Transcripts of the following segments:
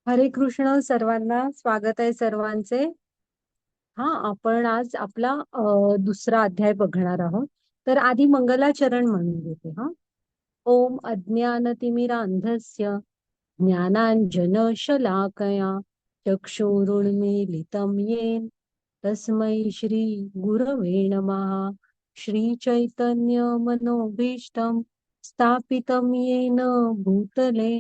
हरे कृष्ण सर्वांना. स्वागत आहे सर्वांचे. आपण आज आपला दुसरा अध्याय बघणार आहोत. तर आधी मंगलाचरण म्हणून घेते. ओम अज्ञानतिमिरांधस्य ज्ञानांजनशलाकया चक्षुरुन्मीलितं येन तस्मै श्री गुरवे नमः. श्री चैतन्य मनोभीष्टं स्थापितं येन भूतले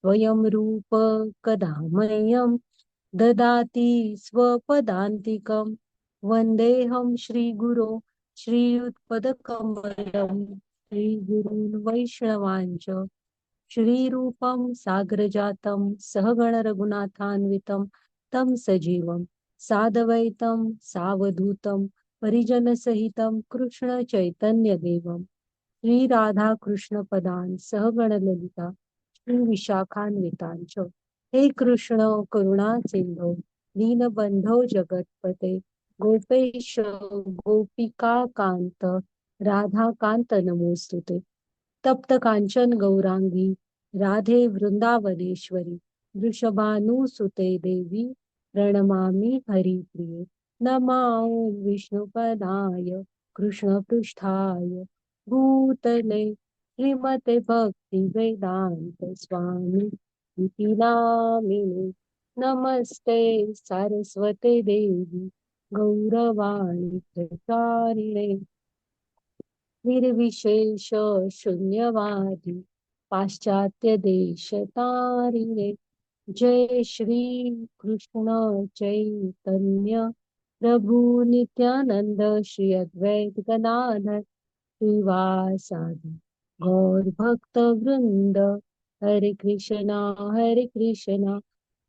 स्वयं रूप कदा मह्यं ददाति स्वपदान्तिकं. वन्देऽहं श्रीगुरो श्रीयुतपदकमलं श्रीगुरून् वैष्णवांच श्रीरूपं साग्रजातं सहगण रघुनाथान्वितं तं सजीवं सादवैतं सावधूतं परिजनसहितं कृष्ण चैतन्यदेवं श्री राधा कृष्ण पदान् सहगण ललिता श्री विशाखान्वितांच. हे कृष्ण करुणा सिंधो दीनबंधो जगतपते गोपेश गोपिका कांत राधा कांत नमोस्तुते. तप्त कांचन गौरांगी राधे वृंदावनेश्वरी वृषभानुसुते देवी प्रणमामि हरिप्रिये. नमा विष्णुपदाय कृष्णपृष्ठाय भूतले श्रीमते भक्ति वेदांत स्वामी इति नामिने. नमस्ते सारस्वते देवी गौरवाणी प्रचारिणे निर्विशेष शून्यवादी पाश्चात्य देश तारिणे. जय श्री कृष्ण चैतन्य प्रभु नित्यानंद श्री अद्वैत गदाधर श्रीवासादि गौर भक्त वृंद. हरे कृष्णा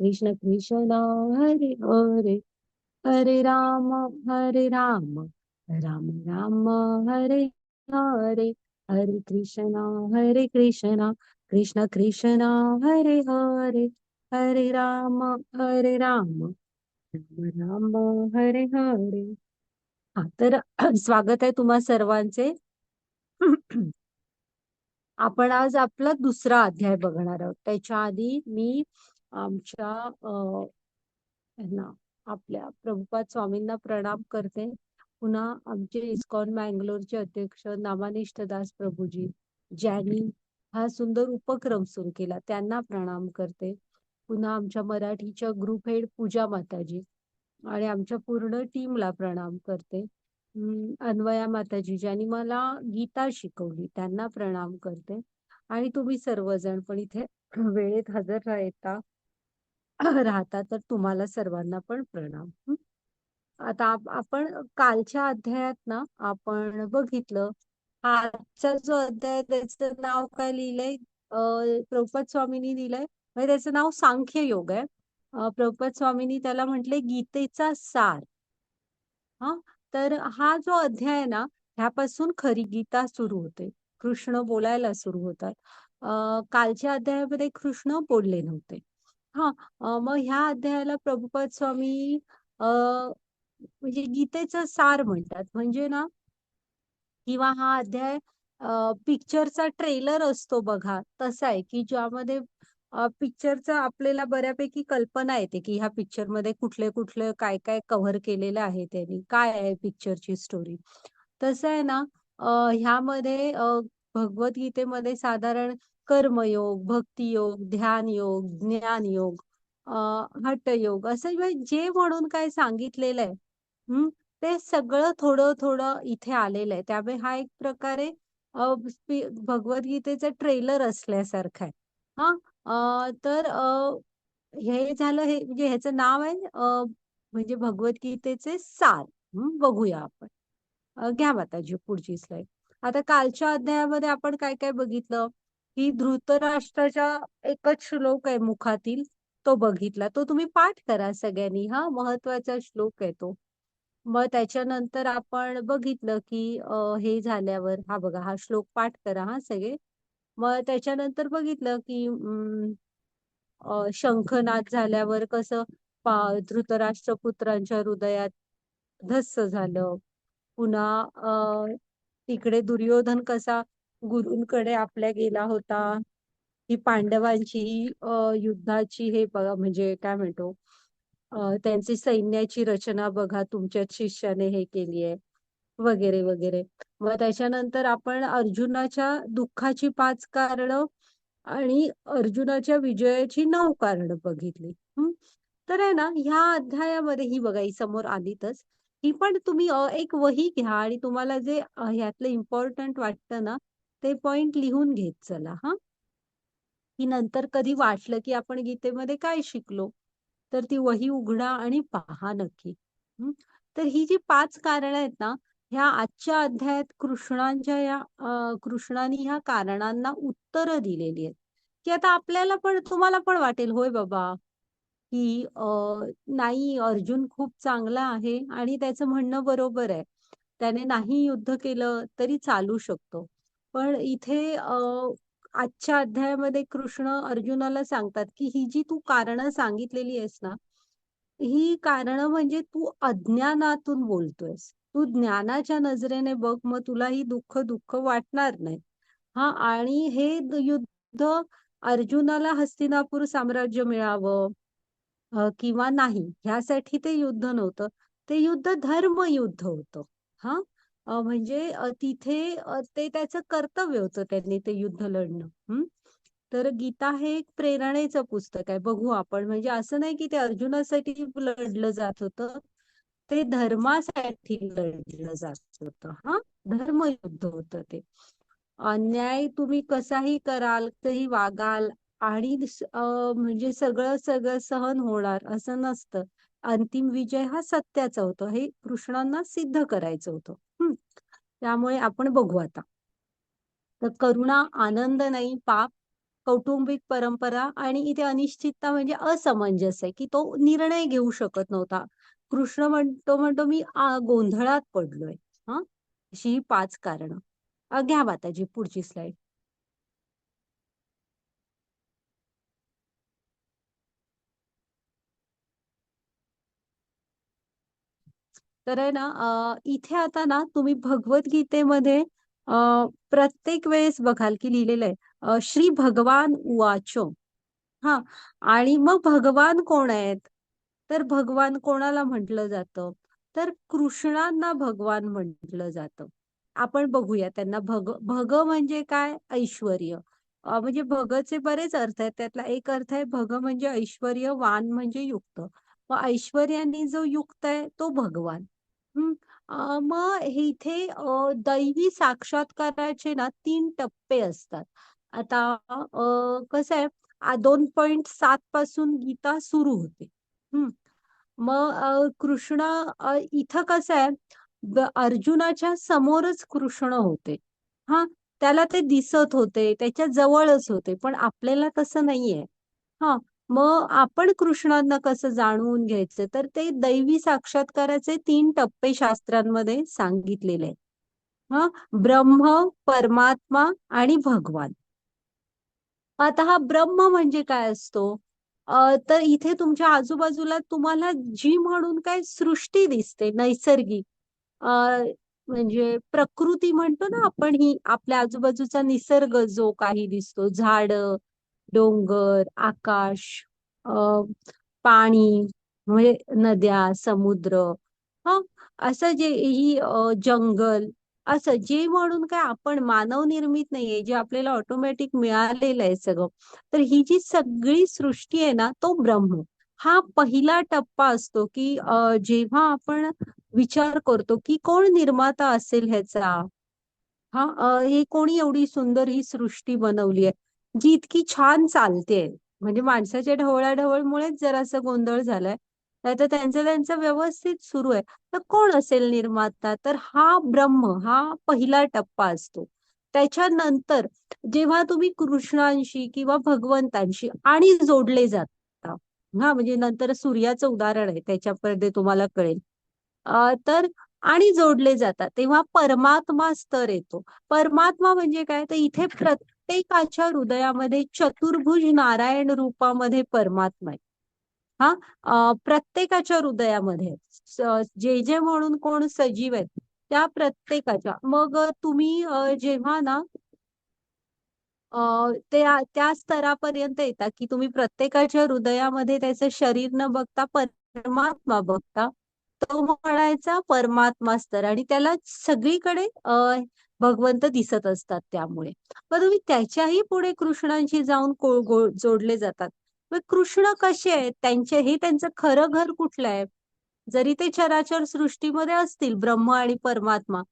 कृष्ण कृष्णा हरे हरे. हरे राम राम राम हरे हरे. हरे कृष्णा कृष्ण कृष्णा हरे हरे. हरे राम राम राम हरे हरे. तर स्वागत आहे तुम्हा सर्वांचे. आपण आज आपला दुसरा अध्याय बघणार आहोत. त्याच्या आधी मी आमच्या आपल्या प्रभुपाद स्वामींना प्रणाम करते. पुन्हा आमचे इस्कॉन मँगलोरचे अध्यक्ष नामानिष्ठ दास प्रभूजी ज्यांनी हा सुंदर उपक्रम सुरू केला त्यांना प्रणाम करते. पुन्हा आमच्या मराठीच्या ग्रुप हेड पूजा माताजी आणि आमच्या पूर्ण टीमला प्रणाम करते. अन्वया माताजी ज्यांनी मला गीता शिकवली त्यांना प्रणाम करते. आणि तुम्ही सर्वजण पण इथे वेळेत हजर राहता तर तुम्हाला सर्वांना पण प्रणाम. आता आपण कालच्या अध्यायात ना आपण बघितलं. आजचा जो अध्याय त्याचं नाव काय लिहिलंय प्रभुपाद स्वामींनी लिहिलंय. म्हणजे त्याचं नाव सांख्य योग आहे. प्रभुपाद स्वामींनी त्याला म्हटले गीतेचा सार. तर हा जो अध्याय आहे ना ह्यापासून खरी गीता सुरू होते. कृष्ण बोलायला सुरू होतात. कालच्या अध्यायामध्ये कृष्ण बोलले नव्हते. मग ह्या अध्यायाला प्रभुपाद स्वामी म्हणजे गीतेचं सार म्हणतात. म्हणजे ना किंवा हा अध्याय पिक्चरचा ट्रेलर असतो बघा तसा आहे की ज्यामध्ये पिक्चरचा आपल्याला बऱ्यापैकी कल्पना येते की ह्या पिक्चर मध्ये कुठले कुठले काय काय कव्हर केलेलं आहे त्यांनी काय आहे पिक्चरची स्टोरी. तसं आहे ना ह्यामध्ये भगवद्गीतेमध्ये साधारण कर्मयोग भक्तियोग ध्यान योग ज्ञान योग हठयोग असं जे म्हणून काय सांगितलेलं आहे ते सगळं थोडं थोडं इथे आलेलं आहे. त्यामुळे हा एक प्रकारे भगवद्गीतेचं ट्रेलर असल्यासारखं आहे. तर हे झालं. हे म्हणजे ह्याचं नाव आहे म्हणजे भगवद्गीतेचे सार. बघूया आपण. घ्या माताजी पुढची स्लाइड. आता कालच्या अध्यायामध्ये आपण काय काय बघितलं की धृतराष्ट्राच्या एकच श्लोक आहे मुखातील तो बघितला. तो तुम्ही पाठ करा सगळ्यांनी. महत्वाचा श्लोक आहे तो. मग त्याच्यानंतर आपण बघितलं की हे झाल्यावर बघा हा श्लोक पाठ करा सगळे. मग त्याच्यानंतर बघितलं की शंखनाद झाल्यावर कसं धृतराष्ट्र पुत्रांच्या हृदयात धस्स झालं. पुन्हा तिकडे दुर्योधन कसा गुरूंकडे आपल्या गेला होता ही पांडवांची युद्धाची हे बघा म्हणजे काय म्हणतो त्यांची सैन्याची रचना बघा तुमच्याच शिष्याने हे केली आहे वगैरे वगैरे. मग त्याच्यानंतर आपण अर्जुनाच्या दुःखाची 5 कारणं आणि अर्जुनाच्या विजयाची 9 कारणं बघितली. तर आहे ना ह्या अध्यायामध्ये ही बघा ही समोर आलीतच. ही पण तुम्ही एक वही घ्या आणि तुम्हाला जे ह्यातलं इम्पॉर्टंट वाटतं ना ते पॉइंट लिहून घेत चला हा. की नंतर कधी वाटलं की आपण गीतेमध्ये काय शिकलो तर ती वही उघडा आणि पहा नक्की. हं? तर ही जी 5 कारणं आहेत ना ह्या आजच्या अध्यायात कृष्णांच्या या कृष्णाने ह्या कारणांना उत्तरं दिलेली आहेत. की आता आपल्याला पण तुम्हाला पण वाटेल होय बाबा की नाही अर्जुन खूप चांगला आहे आणि त्याचं म्हणणं बरोबर आहे. त्याने नाही युद्ध केलं तरी चालू शकतो. पण इथे आजच्या अध्यायामध्ये कृष्ण अर्जुनाला सांगतात की ही जी तू कारणं सांगितलेली आहेस ना ही कारणं म्हणजे तू अज्ञानातून बोलतोयस. तू ज्ञानाच्या नजरेने बघ मग तुला ही दुःख दुःख वाटणार नाही. हा आणि हे युद्ध अर्जुनाला हस्तिनापूर साम्राज्य मिळावं किंवा नाही ह्यासाठी ते युद्ध नव्हतं. ते युद्ध धर्मयुद्ध होतं. हा म्हणजे तिथे ते त्याचं कर्तव्य होतं त्यांनी ते युद्ध लढणं. तर गीता हे एक प्रेरणेचं पुस्तक आहे बघू आपण म्हणजे असं नाही की ते अर्जुनासाठी लढलं जात होतं. ते धर्मासाठी लढलं जात होतं. हा धर्मयुद्ध होतं ते. अन्याय तुम्ही कसाही कराल कधी वागाल आणि म्हणजे सगळं सगळं सहन होणार असं नसतं. अंतिम विजय हा सत्याचा होतो हे कृष्णांना सिद्ध करायचं होतं. त्यामुळे आपण बघू आता. तर करुणा आनंद नाही पाप कौटुंबिक परंपरा आणि इथे अनिश्चितता म्हणजे असमंजस आहे की तो निर्णय घेऊ शकत नव्हता. कृष्ण म्हणतो मी गोंधळात पडलोय. हा अशी ही 5 कारणं. घ्या माताजी पुढची स्लाइड. तर आहे ना इथे आता ना तुम्ही भगवद्गीतेमध्ये प्रत्येक वेळेस बघाल की लिहिलेलं आहे श्री भगवान उवाच. हा आणि मग भगवान कोण आहेत तर भगवान कोणाला म्हटलं जातं तर कृष्णांना भगवान म्हटलं जातं. आपण बघूया त्यांना भग म्हणजे काय ऐश्वर्य. म्हणजे भगचे बरेच अर्थ आहेत त्यातला एक अर्थ आहे भग म्हणजे ऐश्वर्य वान म्हणजे युक्त. मग ऐश्वर्याने जो युक्त आहे तो भगवान. हम्म मग हे इथे दैवी साक्षात्काराचे ना 3 टप्पे असतात. आता कसं आहे 2.7 पासून गीता सुरू होते. हम्म मग कृष्ण इथं कसं आहे अर्जुनाच्या समोरच कृष्ण होते. हा त्याला ते दिसत होते त्याच्या जवळच होते पण आपल्याला तसं नाहीये. हा मग आपण कृष्णांना कसं जाणून घ्यायचं तर ते दैवी साक्षात्काराचे 3 टप्पे शास्त्रांमध्ये सांगितलेले आहेत. हा ब्रह्म परमात्मा आणि भगवान. आता हा ब्रह्म म्हणजे काय असतो तर इथे तुमच्या आजूबाजूला तुम्हाला जी म्हणून काय सृष्टी दिसते नैसर्गिक अ म्हणजे प्रकृती म्हणतो ना आपण ही आपल्या आजूबाजूचा निसर्ग जो काही दिसतो झाड डोंगर आकाश अ पाणी म्हणजे नद्या समुद्र ह असं जे ही जंगल असं जे म्हणून काय आपण मानव निर्मित नाहीये जे आपल्याला ऑटोमॅटिक मिळालेलं आहे सगळं. तर ही जी सगळी सृष्टी आहे ना तो ब्रह्म. हा पहिला टप्पा असतो की जेव्हा आपण विचार करतो की कोण निर्माता असेल ह्याचा. हा हे कोणी एवढी सुंदर ही सृष्टी बनवली आहे जी इतकी छान चालते. म्हणजे माणसाच्या ढवळाढवळमुळेच जरासा गोंधळ झालाय नाही तर त्यांचं त्यांचं व्यवस्थित सुरू आहे. तर कोण असेल निर्माता तर हा ब्रह्म हा पहिला टप्पा असतो. त्याच्यानंतर जेव्हा तुम्ही कृष्णांशी किंवा भगवंतांशी आणि जोडले जाता हा म्हणजे नंतर सूर्याचं उदाहरण आहे त्याच्यापर्यंत तुम्हाला कळेल तर आणि जोडले जातात तेव्हा परमात्मा स्तर येतो. परमात्मा म्हणजे काय तर इथे प्रत्येकाच्या हृदयामध्ये चतुर्भुज नारायण रूपामध्ये परमात्मा आहे. हा प्रत्येकाच्या हृदयामध्ये जे जे म्हणून कोण सजीव आहेत त्या प्रत्येकाच्या मग तुम्ही जेव्हा ना त्या स्तरापर्यंत येतात की तुम्ही प्रत्येकाच्या हृदयामध्ये त्याचं शरीर न बघता परमात्मा बघता. तो म्हणायचा परमात्मा स्तर, आणि त्याला सगळीकडे भगवंत दिसत असतात त्यामुळे. मग तुम्ही त्याच्याही पुढे कृष्णांशी जाऊन जोडले जातात. मग कृष्ण कसे आहेत, त्यांचं खरं घर कुठलं आहे? जरी ते चराचर सृष्टीमध्ये असतील ब्रह्म आणि परमात्मा,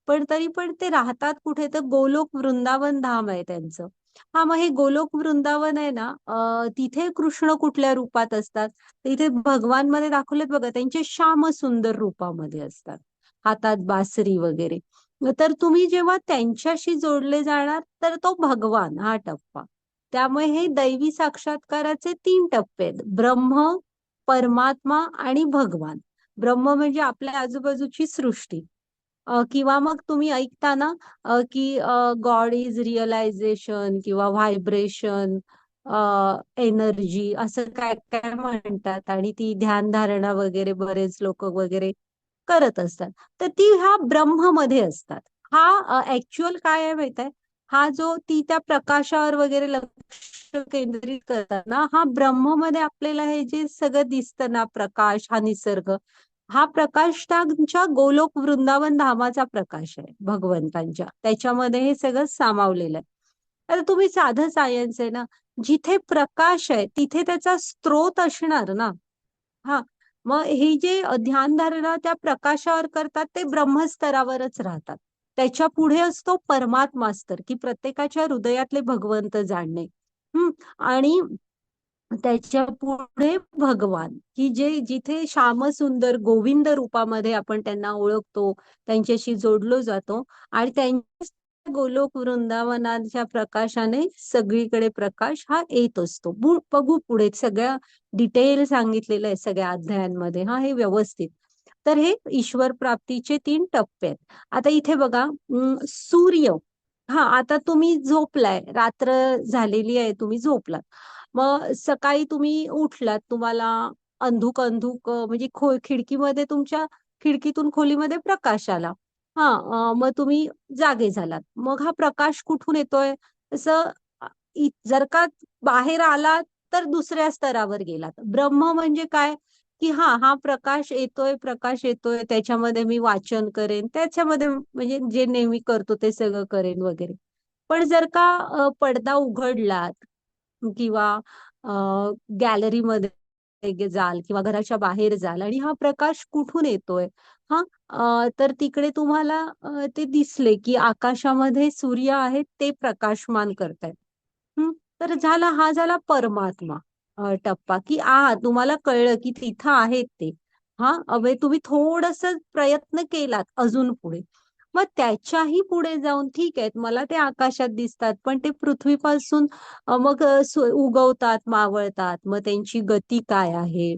पण तरी पण ते राहतात कुठे? तर गोलोक वृंदावन धाम आहे त्यांचं. हा, मग हे गोलोक वृंदावन आहे ना, तिथे कृष्ण कुठल्या रूपात असतात? तर इथे भगवान मध्ये दाखवलेत बघा, त्यांचे श्याम सुंदर रूपामध्ये असतात, हातात बासरी वगैरे. तर तुम्ही जेव्हा त्यांच्याशी जोडले जाणार, तर तो भगवान हा टप्पा. त्यामुळे हे दैवी साक्षात्काराचे 3 टप्पे आहेत: ब्रह्म, परमात्मा आणि भगवान. ब्रह्म म्हणजे आपल्या आजूबाजूची सृष्टी. किंवा मग तुम्ही ऐकता ना, की गॉड इज रिअलायझेशन किंवा व्हायब्रेशन, एनर्जी, असं काय काय म्हणतात, आणि ती ध्यानधारणा वगैरे बरेच लोक वगैरे करत असतात. तर ती ह्या ब्रह्म मध्ये असतात. हा ऍक्च्युअल काय आहे माहित आहे? हा जो ती त्या प्रकाशावर वगैरे लक्ष केंद्रित करतात ना, हा ब्रह्म मध्ये आपल्याला हे जे सगळं दिसतं ना, प्रकाश, हा निसर्ग, हा प्रकाश त्यांच्या गोलोक वृंदावन धामाचा प्रकाश आहे भगवंतांच्या. त्याच्यामध्ये हे सगळं सामावलेलं आहे. आता तुम्ही साधं सायन्स आहे ना, जिथे प्रकाश आहे तिथे त्याचा स्रोत असणार ना. हा, मग हे जे ध्यानधारणा त्या प्रकाशावर करतात ते ब्रह्मस्तरावरच राहतात. त्याच्या पुढे असतो परमात्मा स्तर, की प्रत्येकाच्या हृदयातले भगवंत जाणणे. आणि त्याच्या पुढे भगवान, की जे जिथे श्यामसुंदर गोविंद रूपामध्ये आपण त्यांना ओळखतो, त्यांच्याशी जोडलो जातो, आणि त्यांच्या गोलोक वृंदावनाच्या प्रकाशाने सगळीकडे प्रकाश हा येत असतो. बघू पुढे सगळ्या डिटेल सांगितलेलं आहे सगळ्या अध्यायांमध्ये, हा हे व्यवस्थित. तर हे ईश्वर प्राप्तीचे 3 टप्पे आहेत. आता इथे बघा, सूर्य. हा, आता तुम्ही झोपलाय, रात्र झालेली आहे, तुम्ही झोपलात. मग सकाळी तुम्ही उठलात, तुम्हाला अंधुक अंधुक म्हणजे खिडकीमध्ये, तुमच्या खिडकीतून खोलीमध्ये प्रकाश आला. हा, मग तुम्ही जागे झालात. मग हा प्रकाश कुठून येतोय? तसं जर का बाहेर आला तर दुसऱ्या स्तरावर गेलात. ब्रह्म म्हणजे काय? की हा हा प्रकाश येतोय, त्याच्यामध्ये मी वाचन करेन, त्याच्यामध्ये म्हणजे जे नेहमी करतो ते सगळं करेन वगैरे. पण जर का पडदा उघडला किंवा गॅलरीमध्ये जाल किंवा घराच्या बाहेर जाल, आणि हा प्रकाश कुठून येतोय? हा, तर तिकडे तुम्हाला ते दिसले की आकाशामध्ये सूर्य आहेत, ते प्रकाशमान करतायत. तर हा झाला परमात्मा टप्पा, की तुम्हाला कळलं की तिथं आहेत ते. हा, अवे तुम्ही थोडस प्रयत्न केलात अजून पुढे. मग त्याच्याही पुढे जाऊन ठीक आहे, मला ते आकाशात दिसतात, पण ते पृथ्वीपासून मग उगवतात, मावळतात, मग त्यांची गती काय आहे?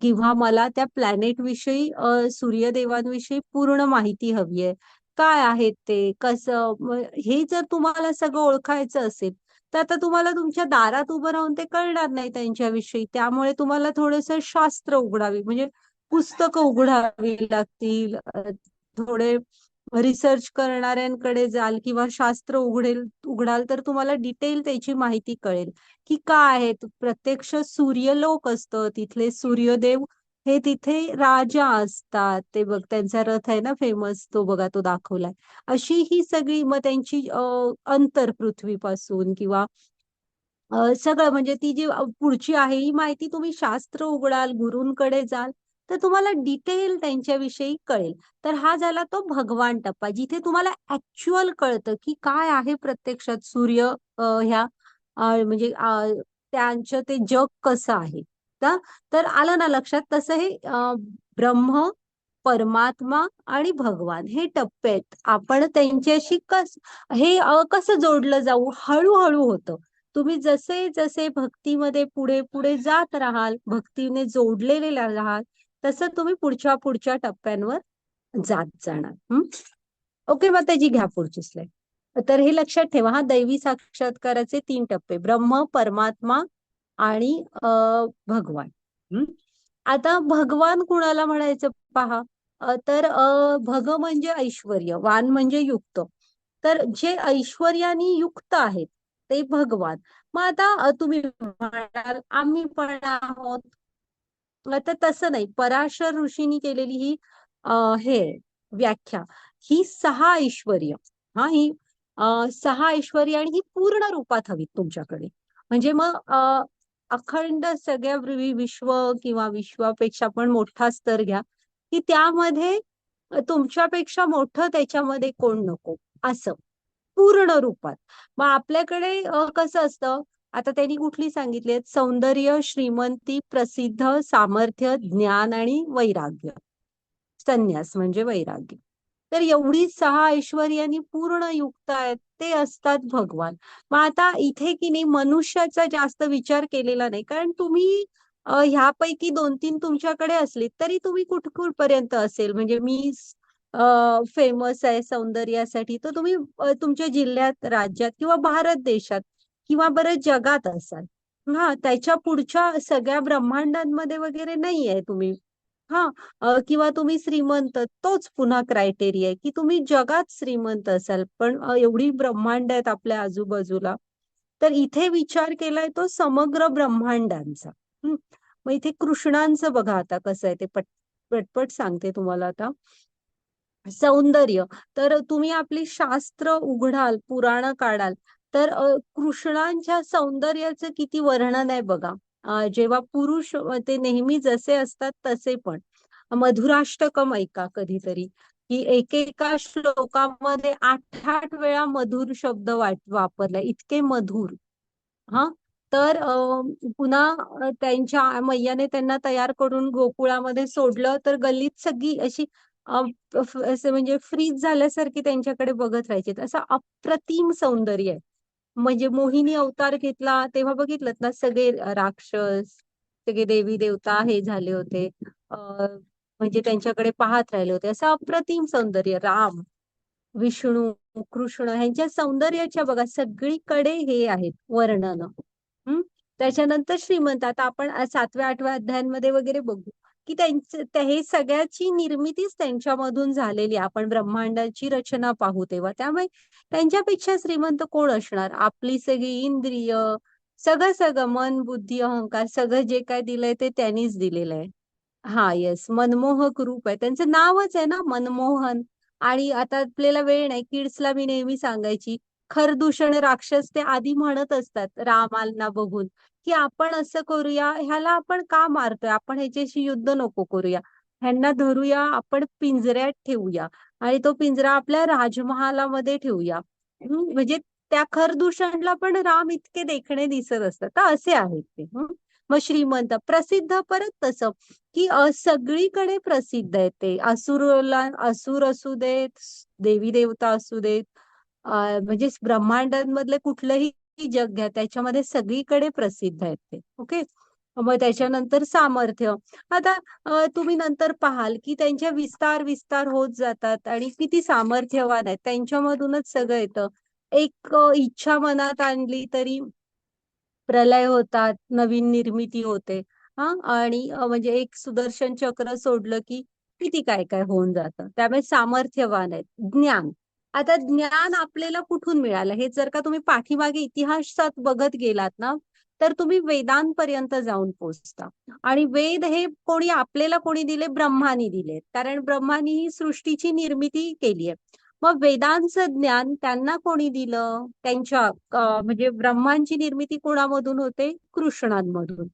किंवा मला त्या प्लॅनेट विषयी, सूर्यदेवांविषयी पूर्ण माहिती हवी आहे. काय आहेत ते, कसं, हे जर तुम्हाला सगळं ओळखायचं असेल, तर आता तुम्हाला तुमच्या दारात उभं राहून ते कळणार नाही त्यांच्याविषयी. त्यामुळे तुम्हाला थोडस शास्त्र उघडावी, म्हणजे पुस्तकं उघडावी लागतील. थोडे रिसर्च करणाऱ्यांकडे जाल किंवा शास्त्र उघडाल, तर तुम्हाला डिटेल त्याची माहिती कळेल की काय आहे. प्रत्यक्ष सूर्यलोक असतं, तिथले सूर्यदेव हे तिथे राजा असतात. ते बघ, त्यांचा रथ आहे ना फेमस, तो बघा, तो दाखवलाय. अशी ही सगळी, मग त्यांची अंतर पृथ्वीपासून किंवा सगळं, म्हणजे ती जी पुढची आहे ही माहिती तुम्ही शास्त्र उघडाल, गुरूंकडे जाल, तर तुम्हाला डिटेल त्यांच्याविषयी कळेल. तर हा झाला तो भगवान टप्पा, जिथे तुम्हाला ऍक्च्युअल कळतं की काय आहे प्रत्यक्षात सूर्य, ह्या म्हणजे त्यांचं ते जग कसं आहे. तर आलं ना लक्षात? तसं हे ब्रह्म, परमात्मा आणि भगवान हे टप्पे आहेत. आपण त्यांच्याशी हे कसं जोडलं जाऊ? हळूहळू होतं. तुम्ही जसे जसे भक्तीमध्ये पुढे पुढे जात राहाल, भक्तीने जोडलेले राहाल, तसं तुम्ही पुढच्या पुढच्या टप्प्यांवर जात जाणार. ओके, मग त्याची घ्या पुढची स्लाईड. तर हे लक्षात ठेवा, हा दैवी साक्षात्काराचे 3 टप्पे: ब्रह्म, परमात्मा आणि भगवान. आता भगवान कुणाला म्हणायचं पहा. तर भग म्हणजे ऐश्वर्य, वान म्हणजे युक्त. तर जे ऐश्वर्याने युक्त आहेत ते भगवान. मग आता तुम्ही म्हणाल आम्ही पण आहोत. तर तसं नाही, पराशर ऋषींनी केलेली ही हे व्याख्या, ही 6 ऐश्वर्य, हा ही 6 ऐश्वर्य, आणि ही पूर्ण रूपात हवी तुमच्याकडे. म्हणजे मग अखंड सगळ्या विश्व किंवा विश्वापेक्षा पण मोठा स्तर घ्या, की त्यामध्ये तुमच्यापेक्षा मोठं त्याच्यामध्ये कोण नको, असं पूर्ण रूपात. मग आपल्याकडे कसं असतं, आता त्यांनी कुठली सांगितली आहेत? सौंदर्य, श्रीमंती, प्रसिद्ध, सामर्थ्य, ज्ञान आणि वैराग्य. संन्यास म्हणजे वैराग्य. तर एवढी 6 ऐश्वर्यानी पूर्ण युक्त आहेत ते असतात भगवान. मग आता इथे की नाही मनुष्याचा जास्त विचार केलेला नाही, कारण तुम्ही ह्यापैकी 2-3 तुमच्याकडे असली तरी तुम्ही कुठपर्यंत असेल. म्हणजे मी फेमस आहे सौंदर्यासाठी, तर तुम्ही तुमच्या जिल्ह्यात, राज्यात किंवा भारत देशात किंवा बरं जगात असाल. हा, त्याच्या पुढच्या सगळ्या ब्रह्मांडांमध्ये वगैरे नाही आहे तुम्ही. हा, किंवा तुम्ही श्रीमंत, तोच पुन्हा क्रायटेरिया आहे की तुम्ही जगात श्रीमंत असाल. पण एवढी ब्रह्मांड आहेत आपल्या आजूबाजूला, तर इथे विचार केलाय तो समग्र ब्रह्मांडांचा. मग इथे कृष्णांचं बघा आता कसं आहे ते, पटपट सांगते तुम्हाला आता. सौंदर्य, तर तुम्ही आपली शास्त्र उघडाल, पुराण काढाल, तर कृष्णांच्या सौंदर्याचं किती वर्णन आहे बघा. जेव्हा पुरुष ते नेहमी जसे असतात तसे पण. मधुराष्टकम ऐका कधीतरी, की एकेका श्लोकामध्ये 8-8 वेळा मधुर शब्द वापरलाय, इतके मधुर. हा, तर पुन्हा त्यांच्या मैयाने त्यांना तयार करून गोकुळामध्ये सोडलं, तर गल्लीत सगळी अशी असं म्हणजे फ्रीज झाल्यासारखी त्यांच्याकडे बघत राहायची. असं अप्रतिम सौंदर्य आहे. म्हणजे मोहिनी अवतार घेतला तेव्हा बघितलं ना, सगळे राक्षस, सगळे देवी देवता हे झाले होते, म्हणजे त्यांच्याकडे पाहत राहिले होते. असं अप्रतिम सौंदर्य. राम, विष्णू, कृष्ण ह्यांच्या सौंदर्याच्या बघा सगळीकडे हे आहेत वर्णन. हम्म. त्याच्यानंतर श्रीमंत, आता आपण 7व्या-8व्या अध्यायांमध्ये वगैरे बघू की हे सगळ्याची निर्मितीच त्यांच्यामधून झालेली आहे. आपण ब्रह्मांडाची रचना पाहू तेव्हा, त्यामुळे त्यांच्यापेक्षा श्रीमंत कोण असणार? आपली सगळी इंद्रिय, सगळं सगळं, मन, बुद्धी, अहंकार, सगळं जे काय दिलंय ते त्यांनीच दिलेलं आहे. हा, येस, मनमोहक रूप आहे, त्यांचं नावच आहे ना मनमोहन. आणि आता आपल्याला वेळ नाही, किड्सला मी नेहमी सांगायची, खरदूषण राक्षस ते आधी म्हणत असतात रामाला बघून, की आपण असं करूया, ह्याला आपण का मारतोय, आपण ह्याच्याशी युद्ध नको करूया, ह्यांना धरूया, आपण पिंजऱ्यात ठेवूया आणि तो पिंजरा आपल्या राजमहालामध्ये ठेवूया. म्हणजे त्या खरदूषणला पण राम इतके देखणे दिसत असतात. तर असे आहेत ते. मग श्रीमंत, प्रसिद्ध, परत तसं की सगळीकडे प्रसिद्ध आहे ते. असुर असू देत, देवी देवता असू देत, म्हणजे ब्रह्मांडांमधले कुठलंही जग घ्या, त्याच्यामध्ये सगळीकडे प्रसिद्ध आहेत ते. ओके. मग त्याच्यानंतर सामर्थ्य. आता तुम्ही नंतर पाहाल की त्यांच्या विस्तार विस्तार होत जातात आणि किती सामर्थ्यवान आहेत, त्यांच्यामधूनच सगळं येतं. एक इच्छा मनात आणली तरी प्रलय होतात, नवीन निर्मिती होते. हा, आणि म्हणजे एक सुदर्शन चक्र सोडलं की किती काय काय होऊन जातं. त्यामुळे सामर्थ्यवान आहेत. ज्ञान, आता ज्ञान आपल्याला कुठून मिळालं हे जर का तुम्ही पाठीमागे इतिहासात बघत गेलात ना, तर तुम्ही वेदांपर्यंत जाऊन पोहोचता. आणि वेद हे आपल्याला कोणी दिले? ब्रह्मानी दिले, कारण ब्रह्मानी ही सृष्टीची निर्मिती केली आहे. मग वेदांचं ज्ञान त्यांना कोणी दिलं? त्यांच्या म्हणजे ब्रह्मांची निर्मिती कोणामधून होते? कृष्णांमधून.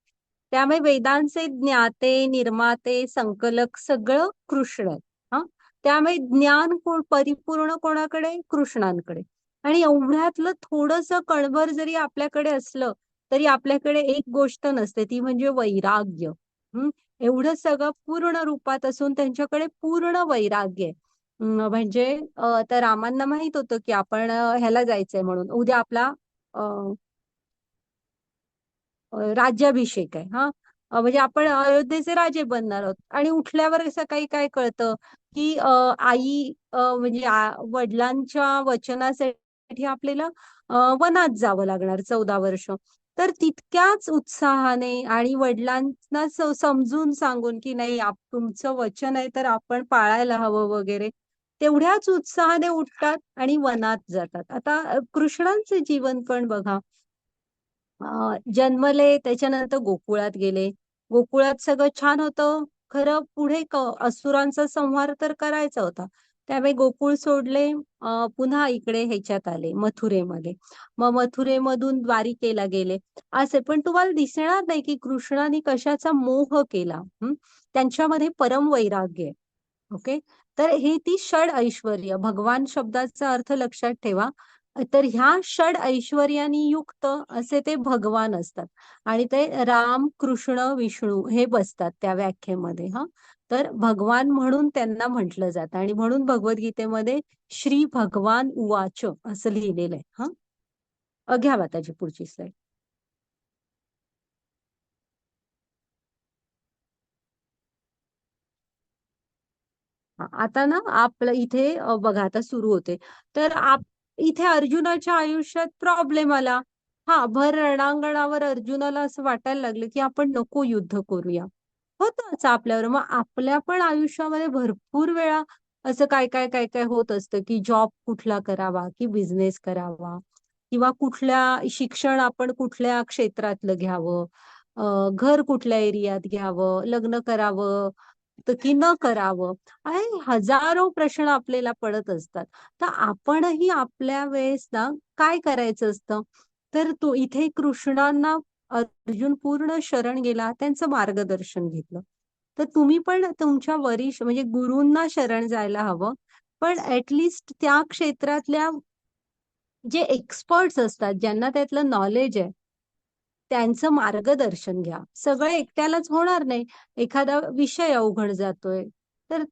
त्यामुळे वेदांचे ज्ञाते, निर्माते, संकलक सगळं कृष्ण आहे. हा, त्यामुळे ज्ञान परिपूर्ण कोणाकडे? कृष्णांकडे. आणि एवढ्यातलं थोडस कणभर जरी आपल्याकडे असलं तरी आपल्याकडे एक गोष्ट नसते, ती म्हणजे वैराग्य. एवढं सगळं पूर्ण रूपात असून त्यांच्याकडे पूर्ण वैराग्य आहे. म्हणजे तर रामांना माहित होतं की आपण ह्याला जायचंय म्हणून, उद्या आपला राज्याभिषेक आहे. हा, म्हणजे आपण अयोध्येचे राजे बनणार आहोत. आणि उठल्यावर सकाळी काय कळतं की आई म्हणजे वडिलांच्या वचनासाठी आपल्याला वनात जावं लागणार 14 वर्ष. तर तितक्याच उत्साहाने आणि वडिलांना समजून सांगून की नाही, तुमचं वचन आहे तर आपण पाळायला हवं वगैरे, तेवढ्याच उत्साहाने उठतात आणि वनात जातात. आता कृष्णांचे जीवन पण बघा, जन्मले त्याच्यानंतर गोकुळात गेले. गोकुळात सगळं छान होतं. खरं पुढे असुरांचा संहार तर करायचा होता. त्यामुळे गोकुळ सोडले, पुन्हा इकडे ह्याच्यात आले मथुरेमध्ये. मग मथुरेमधून द्वारिकेला गेले. असे पण तुम्हाला दिसणार नाही की कृष्णाने कशाचा मोह केला. त्यांच्यामध्ये परम वैराग्य आहे. ओके. तर ही ती षड ऐश्वर्य, भगवान शब्दाचा अर्थ लक्षात ठेवा. तर ह्या षड ऐश्वर्यानी युक्त असे ते भगवान असतात. आणि ते राम, कृष्ण, विष्णू हे बसतात त्या व्याख्येमध्ये. तर भगवान म्हणून त्यांना म्हटलं जातं आणि म्हणून भगवद्गीतेमध्ये श्री भगवान उवाच असं लिहिलेलं आहे. घ्या त्याची पुढची स्लाईड. आता ना आपलं इथे बघा आता सुरू होते. तर इथे अर्जुनाच्या आयुष्यात प्रॉब्लेम आला. भर रणांगणावर अर्जुनाला असं वाटायला लागलं की आपण नको युद्ध करूया. होतं असं आपल्यावर. मग आपल्या पण आयुष्यामध्ये भरपूर वेळा असं काय काय काय काय होत असतं की जॉब कुठला करावा की बिझनेस करावा, किंवा कुठल्या शिक्षण आपण कुठल्या क्षेत्रातलं घ्यावं, घर कुठल्या एरियात घ्यावं, लग्न करावं तर की न करावं, आहे हजारो प्रश्न आपल्याला पडत असतात. तर आपणही आपल्या वेळेस ना काय करायचं असतं. तर तो इथे कृष्णांना अर्जुन पूर्ण शरण गेला, त्यांचं मार्गदर्शन घेतलं. तर तुम्ही पण तुमच्या वरिष्ठ म्हणजे गुरूंना शरण जायला हवं. पण ऍटलिस्ट त्या क्षेत्रातल्या जे एक्सपर्ट्स असतात, ज्यांना त्यातलं नॉलेज आहे, त्यांचं मार्गदर्शन घ्या. सगळं एकट्यालाच होणार नाही. एखादा विषय अवघड जातोय, तर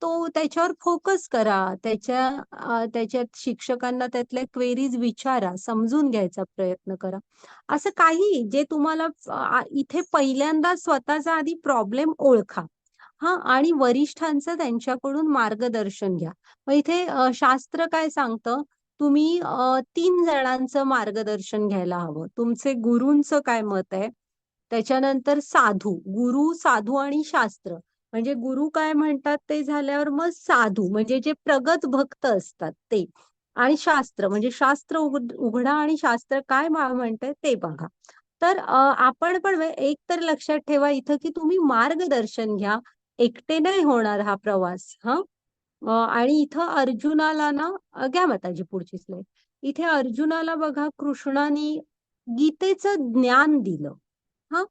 तो त्याच्यावर फोकस करा. त्याच्यात शिक्षकांना त्यातल्या क्वेरीज विचारा, समजून घ्यायचा प्रयत्न करा. असं काही जे तुम्हाला इथे पहिल्यांदा स्वतःचा आधी प्रॉब्लेम ओळखा. आणि वरिष्ठांचं त्यांच्याकडून मार्गदर्शन घ्या. मग इथे शास्त्र काय सांगतं, तुम्ही 3 जणांचं मार्गदर्शन घ्यायला हवं. तुमचे गुरूंचं काय मत आहे, त्याच्यानंतर साधू, गुरु, साधू आणि शास्त्र. म्हणजे गुरु काय म्हणतात ते झाल्यावर मग साधू म्हणजे जे प्रगत भक्त असतात ते, आणि शास्त्र म्हणजे शास्त्र उघडा आणि शास्त्र काय म्हणतंय ते बघा. तर आपण पण एक तर लक्षात ठेवा इथं की तुम्ही मार्गदर्शन घ्या. एकटे नाही होणार हा प्रवास. आणि इथं अर्जुनाला ना, घ्या माताजी पुढची स्लाईड. इथे अर्जुनाला बघा कृष्णाने गीतेचं ज्ञान दिलं. हा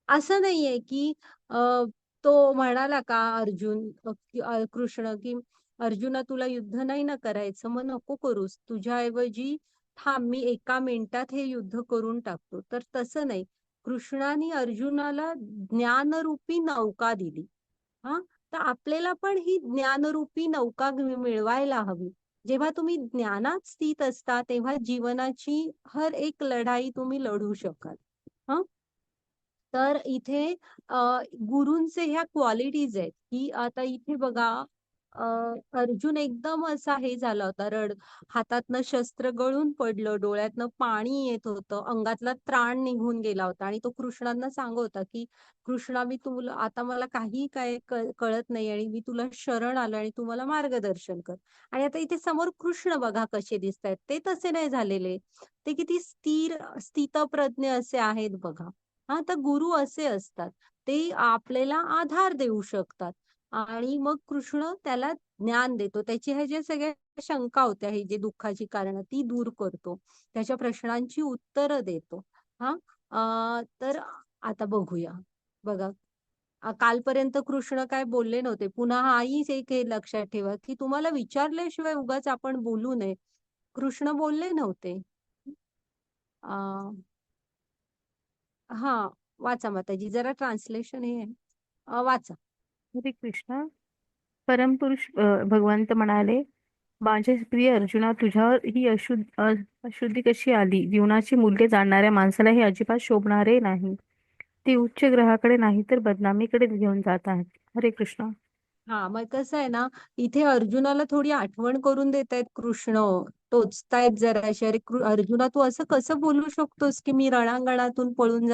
असं नाहीये की अ, तो म्हणाला का अर्जुन कृष्ण की अर्जुना तुला युद्ध नाही ना करायचं, मग नको करूस, तुझ्याऐवजी थांब, मी 1 मिनिटात हे युद्ध करून टाकतो. तर तसं नाही. कृष्णाने अर्जुनाला ज्ञानरूपी नौका दिली. हा तर आपल्याला पण ही ज्ञानरूपी नौका मिळवायला हवी. जेव्हा तुम्ही ज्ञानात स्थित असता तेव्हा जीवनाची हर एक लढाई तुम्ही लढू शकाल. हा तर इथे गुरूंचे ह्या क्वालिटीज आहेत की आता इथे बघा, अ, अर्जुन एकदम असा हे झाला होता, हातातनं शस्त्र गळून पडलं, डोळ्यातनं पाणी येत होतं, अंगातला त्राण निघून गेला होता आणि तो कृष्णांना सांगत होता की कृष्णा, मी तुला आता मला काही काय कळत नाही आणि मी तुला शरण आलो आणि तू मला मार्गदर्शन कर. आणि आता इथे समोर कृष्ण बघा कसे दिसत आहेत, ते तसे नाही झालेले. ते किती स्थितप्रज्ञ असे आहेत बघा. तर गुरु असे असतात, ते आपल्याला आधार देऊ शकतात. आणि मग कृष्ण त्याला ज्ञान देतो, त्याची हे जे सगळ्या शंका होत्या, हे जे दुःखाची कारण ती दूर करतो, त्याच्या प्रश्नांची उत्तरं देतो. तर आता बघूया. बघा, कालपर्यंत कृष्ण काय बोलले नव्हते. पुन्हा हाही एक हे लक्षात ठेवा की तुम्हाला विचारल्याशिवाय उगाच आपण बोलू नये. कृष्ण बोलले नव्हते. हा वाचा माताजी, जरा ट्रान्सलेशन हे आहे. वाचा. हरे कृष्णा. परमपुरुष भगवंत म्हणाले, माझे प्रिय अर्जुना, तुझ्यावर ही अशुद्धी कशी आली? जीवनाची मूल्ये जाणणाऱ्या माणसाला हे अजिबात शोभणारे नाही. ते उच्च ग्रहाकडे नाही तर बदनामीकडे घेऊन जात आहेत. हरे कृष्णा. मग कसं आहे ना, इथे अर्जुनाला थोडी आठवण करून देत आहेत कृष्ण. टोचतायत जराशे. अरे अर्जुना, तू असं कसं बोलू शकतोस की मी रणांगणातून पळून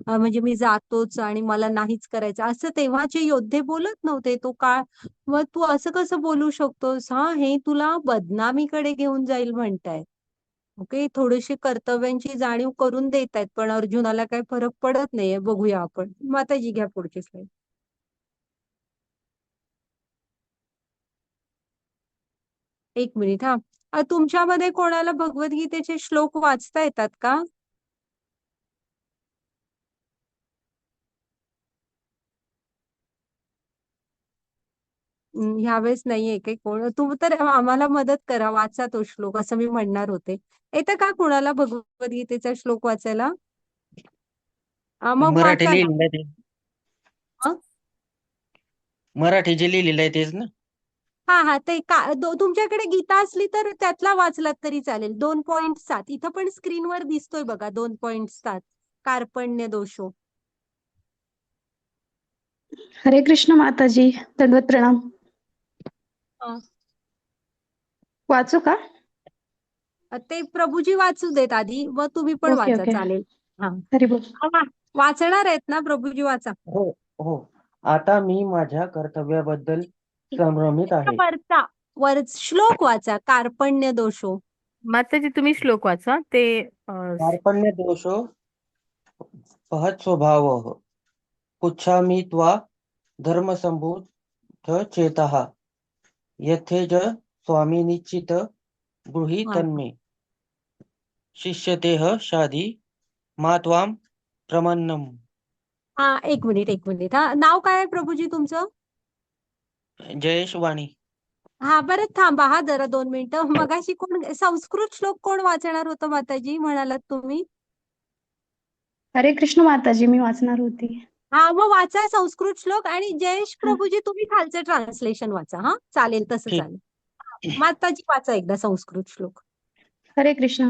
म्हणजे मी जातोच आणि मला नाहीच करायचं, असं तेव्हाचे योद्धे बोलत नव्हते तो काळ. मग तू असं कसं बोलू शकतोस? हा, हे तुला बदनामीकडे घेऊन जाईल म्हणतायत. ओके, थोडीशी कर्तव्यांची जाणीव करून देत आहेत, पण अर्जुनाला काही फरक पडत नाहीये. बघूया आपण. माताजी घ्या पुढची स्लाईड. एक मिनिट हा. तुमच्यामध्ये कोणाला भगवद्गीतेचे श्लोक वाचता येतात का? ह्यावेळेस नाहीये काही कोण. तू तर आम्हाला मदत करा, वाचा तो श्लोक, असं मी म्हणणार होते. येतं का कुणाला भगवद्गीतेचा श्लोक वाचायला? मग मराठी वाचा ना. लिहिलेलं आहे ते. हं? मराठी जे लिहिलेलं आहे तेच ना. हा हा, ते तुमच्याकडे गीता असली तर त्यातला वाचलात तरी चालेल. 2.7 इथं पण स्क्रीनवर दिसतोय बघा, 2.7 कार्पण्य दोषो. हरे कृष्ण माताजी, दंडवत प्रणाम. अं, वाचू का? ते प्रभूजी वाचू देत आधी, मग तुम्ही पण ओके वाचा, ओके. चालेल. हा हरी बोल. वाचणार आहेत ना प्रभूजी? वाचा. हो हो. आता मी माझ्या कर्तव्याबद्दल संभ्रमित आहे. वरचा श्लोक वाचा, कार्पण्य दोषो. माताजी तुम्ही श्लोक वाचा ते. कार्पण्य दोषो पहत स्वभावः पुच्छामि त्वा धर्मसम्भूत चेतः यथेज स्वामिनिश्चित ब्रूहि हा तन्मे शिष्यतेह शाधी मा त्वां प्रमन्नम. हा, एक मिनिट एक मिनिट. हा, नाव काय आहे प्रभूजी तुमचं? जयेश वाणी. हा, बरं थांबा हा जरा 2 मिनिटं. मगाशी कोण संस्कृत श्लोक कोण वाचणार होतं माताजी, म्हणालात तुम्ही? हरे कृष्ण माताजी, मी वाचणार होती. हा, मग वाचा संस्कृत श्लोक. आणि जयेश हा, प्रभूजी तुम्ही खालचं ट्रान्सलेशन वाचा. हा, चालेल, तसं ठीक. चालेल. माताजी वाचा एकदा संस्कृत श्लोक. हरे कृष्ण.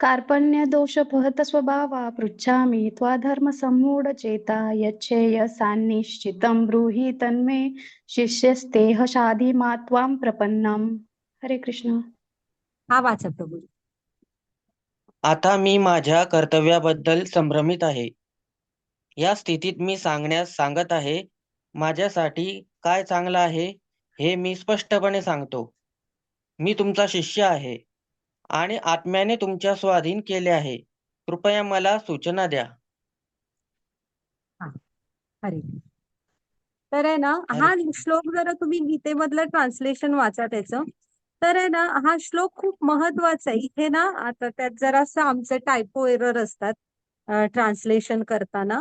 कार्पण्य दोष पहत स्वभावा पृच्छामि त्वा धर्म सम्मूढ चेता यच्छेय सान्निश्चितं ब्रूहि तन्मे शिष्यस्तेह शाधि मा त्वां प्रपन्नम. हरे कृष्ण. हा, वाचा प्रभूजी. आता मी माझ्या कर्तव्याबद्दल संभ्रमित आहे. या स्थितीत मी सांगत आहे, माझ्यासाठी काय चांगलं आहे हे मी स्पष्टपणे सांगतो. मी तुमचा शिष्य आहे आणि आत्म्याने तुमच्या स्वाधीन केले आहे. कृपया मला सूचना द्या. हा, हरे. तर आहे ना, अरे हा श्लोक जरा तुम्ही गीतेमधलं ट्रान्सलेशन वाचा त्याचं. तर आहे ना, हा श्लोक खूप महत्वाचा आहे. इथे ना आता त्यात जरासं आमचे टायपो एरर असतात ट्रान्सलेशन करताना.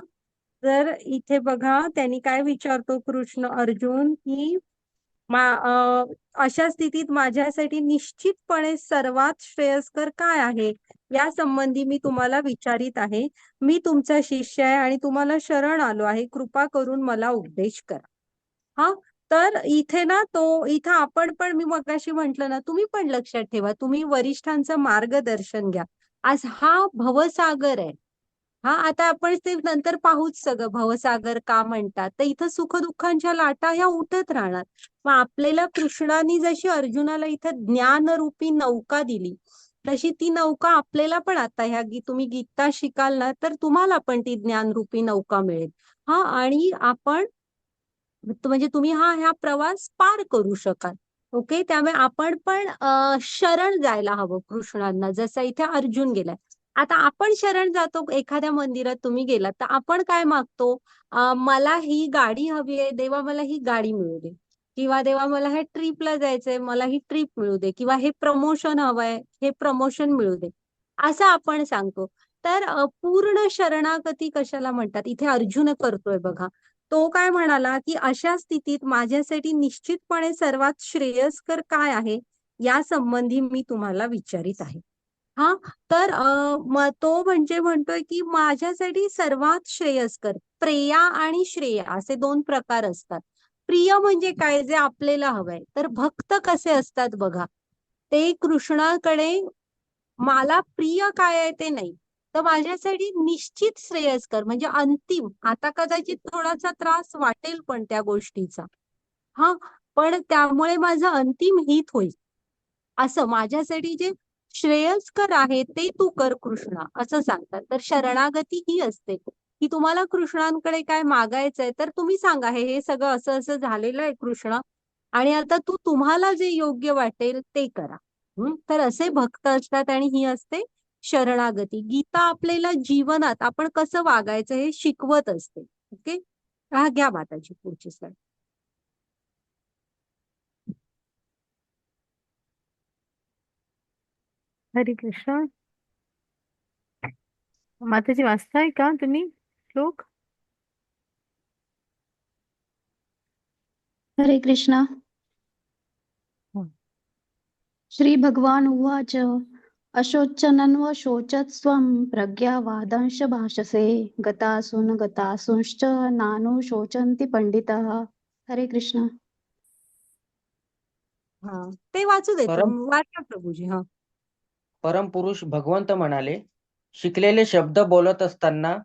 तर इथे बघा, त्यांनी काय विचारतो कृष्ण अर्जुन की अशा स्थितीत माझ्यासाठी निश्चितपणे सर्वात श्रेयस्कर काय आहे, या संबंधी मी तुम्हाला विचारित आहे. मी तुमचा शिष्य आहे आणि तुम्हाला शरण आलो आहे. कृपा करून मला उपदेश करा. हा, तर इथे ना इथं आपण पण, मी मगाशी म्हंटल ना, तुम्ही पण लक्षात ठेवा, तुम्ही वरिष्ठांचं मार्गदर्शन घ्या. आज हा भवसागर आहे. हा, आता आपण ते नंतर पाहूच सगळं, भवसागर का म्हणतात. तर इथं सुखदुःखांच्या लाटा ह्या उठत राहणार. मग आपल्याला कृष्णाने जशी अर्जुनाला इथं ज्ञानरूपी नौका दिली, तशी ती नौका आपल्याला पण आता तुम्ही गीता शिकाल ना, तर तुम्हाला पण ती ज्ञानरूपी नौका मिळेल. हा, आणि आपण म्हणजे तुम्ही ह्या प्रवास पार करू शकाल. ओके, त्यामुळे आपण पण शरण जायला हवं कृष्णांना, जसं इथे अर्जुन गेलाय. आता आपण शरण जातो, एखाद्या मंदिरात तुम्ही गेलात तर आपण काय मागतो? मला ही गाडी हवी आहे देवा, मला ही गाडी मिळू दे. किंवा देवा, मला हे ट्रिपला जायचंय, मला ही ट्रिप मिळू दे. किंवा हे प्रमोशन हवंय, हे प्रमोशन मिळू दे, असं आपण सांगतो. तर पूर्ण शरणागती कशाला म्हणतात, इथे अर्जुन करतोय बघा. तो काय म्हणाला की अशा स्थितीत माझ्यासाठी निश्चितपणे सर्वात श्रेयस्कर काय आहे, या संबंधी मी तुम्हाला विचारित आहे. हा, तर तो म्हणजे म्हणतोय की माझ्यासाठी सर्वात श्रेयस्कर, प्रेया आणि श्रेया असे 2 प्रकार असतात. प्रिय म्हणजे काय, जे आपल्याला हवंय. तर भक्त कसे असतात बघा, ते कृष्णाकडे मला प्रिय काय आहे ते नाही, तर माझ्यासाठी निश्चित श्रेयस्कर म्हणजे अंतिम. आता कदाचित थोडासा त्रास वाटेल पण त्या गोष्टीचा, हा, पण त्यामुळे माझं अंतिम हित होईल, असं माझ्यासाठी जे श्रेयस्कर आहे ते तू कर कृष्णा असं सांगतात. तर शरणागती ही असते की तुम्हाला कृष्णांकडे काय मागायचंय तर तुम्ही सांगा हे सगळं असं असं झालेलं आहे कृष्ण, आणि आता तुम्हाला जे योग्य वाटेल ते करा. तर असे भक्त असतात आणि ही असते शरणागती. गीता आपल्याला जीवनात आपण कसं वागायचं हे शिकवत असते. ओके, हा घ्या माताजी पुढची स्लाइड. हरे कृष्ण. माताजी वाचताय का तुम्ही श्लोक? हरे कृष्ण. हो. श्रीभगवान् उवाच अशोचनन्व शोचत्स्वं प्रज्ञावादांश भाषसे गतासून गतासूंश्च नानुशोचन्ति पंडितः. हरे कृष्ण. हा ते वाचू देतो, परम वाचा प्रभूजी. हा परमपुरुष भगवंत म्हणाले, शिकलेले शब्द बोलत असताना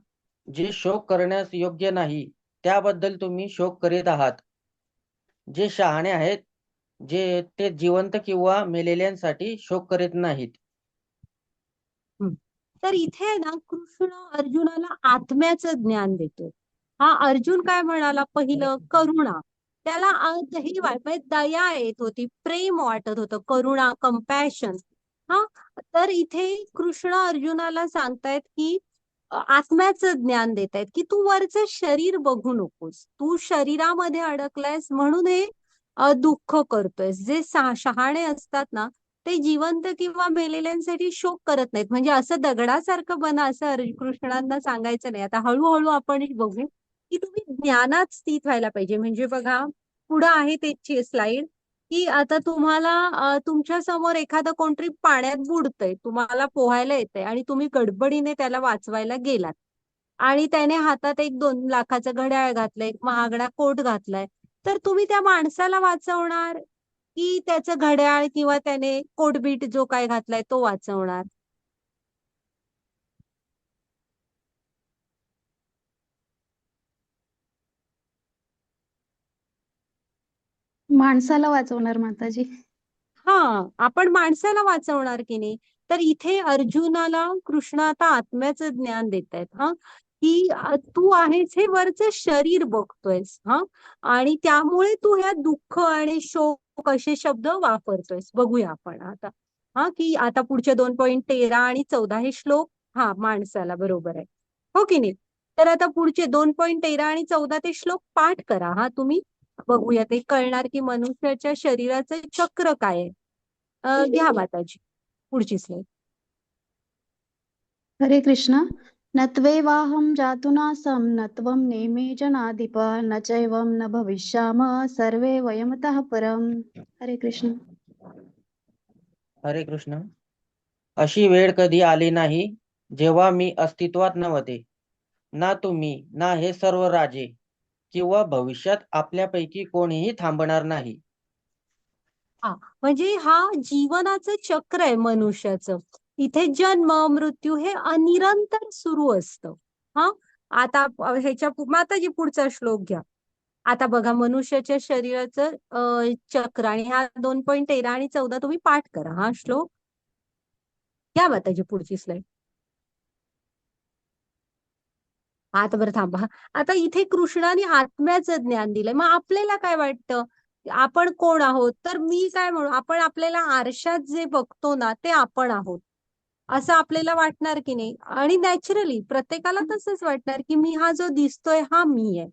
जे शोक करण्यास योग्य नाही त्याबद्दल तुम्ही शोक करीत आहात. जे शहाणे आहेत ते जिवंत किंवा मेलेल्यांसाठी शोक करीत नाहीत. तर इथे आहे ना कृष्ण अर्जुनाला आत्म्याचं ज्ञान देतो. हा अर्जुन काय म्हणाला, पहिलं करुणा, त्याला ही म्हणजे दया येत होती, प्रेम वाटत होतं, करुणा, कंपॅशन. हा, तर इथे कृष्ण अर्जुनाला सांगतायत की आत्म्याचं ज्ञान देत आहेत की तू वरचं शरीर बघू नकोस, तू शरीरामध्ये अडकलायस म्हणून हे दुःख करतोयस. जे शहाणे असतात ना ते जिवंत किंवा मेलेल्यांसाठी शोक करत नाहीत. म्हणजे असं दगडासारखं बना असं कृष्णांना सांगायचं नाही. आता हळूहळू आपण बघू की तुम्ही ज्ञानात स्थित व्हायला पाहिजे. म्हणजे बघा पुढं आहे त्याची स्लाइड, की आता तुम्हाला तुमच्या समोर एखादं कोणतरी पाण्यात बुडतंय, तुम्हाला पोहायला येतंय आणि तुम्ही गडबडीने त्याला वाचवायला गेलात आणि त्याने हातात एक 2 लाखाचं घड्याळ घातलंय, एक महागडा कोट घातलाय, तर तुम्ही त्या माणसाला वाचवणार की त्याचं घड्याळ किंवा त्याने कोटबीट जो काय घातलाय तो वाचवणार? माणसाला वाचवणार माताजी. हा, आपण माणसाला वाचवणार की नाही. तर इथे अर्जुनाला कृष्ण आता आत्म्याचं ज्ञान देत आहेत. हा, की तू आहेस हे वरचं शरीर बघतोयस. हा, आणि त्यामुळे तू ह्या दुःख आणि शोक असे शब्द वापरतोयस. बघूया आपण आता. हा, की आता पुढचे 2.13 आणि 14 हे श्लोक हा माणसाला बरोबर आहे, हो की नाही. तर आता पुढचे 2.13 आणि 14 ते श्लोक पाठ करा. हा तुम्ही बघूया, ते कळणार की मनुष्याच्या शरीराचं चक्र काय आहे. घ्या माताजी पुढची स्लाइड. हरे कृष्ण. न त्वेवाहं जातुनासं न त्वं नेमे जनाधिप न चैवं न भविष्यामः सर्वे वयमतः परम्. हरे कृष्ण. हरे कृष्ण. अशी वेळ कधी आली नाही जेव्हा मी अस्तित्वात नव्हते. ना तुम्ही ना हे सर्व राजे किंवा भविष्यात आपल्यापैकी कोणीही थांबणार नाही. हा, म्हणजे हा जीवनाचं चक्र आहे मनुष्याचं. इथे जन्म मृत्यू हे अनिरंतर सुरू असतं. हा, आता ह्याच्या माताजी पुढचा श्लोक घ्या. आता बघा मनुष्याच्या शरीराचं चक्र, आणि हा 2.13 आणि 14 तुम्ही पाठ करा. हा श्लोक घ्या माताजी पुढची स्लाइड. आता बरं थांबा. आता इथे कृष्णाने आत्म्याचं ज्ञान दिलंय. मग आपल्याला काय वाटतं आपण कोण आहोत? तर मी काय म्हणू, आपण आपल्याला आरशात जे बघतो ना ते आपण आहोत असं आपल्याला वाटणार की नाही. आणि नॅचरली प्रत्येकाला तसंच वाटणार की मी हा जो दिसतोय हा मी आहे.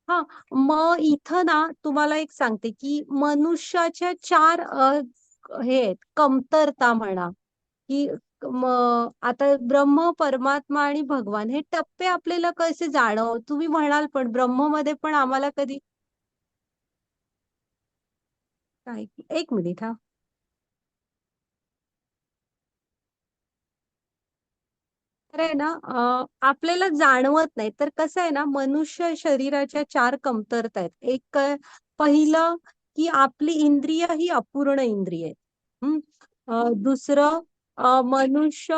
हा, मग इथं ना तुम्हाला एक सांगते की मनुष्याच्या 4 हे आहेत, कमतरता म्हणा की मग आता ब्रह्म, परमात्मा आणि भगवान हे टप्पे आपल्याला कसे जाणव, तुम्ही म्हणाल पण ब्रह्म मध्ये पण आम्हाला कधी काय, एक मिनिट हा. तर आहे ना आपल्याला जाणवत नाही. तर कसं आहे ना, मनुष्य शरीराच्या 4 कमतरता आहेत. एक पहिलं की आपली इंद्रिय ही अपूर्ण इंद्रिय आहेत. दुसरं मनुष्य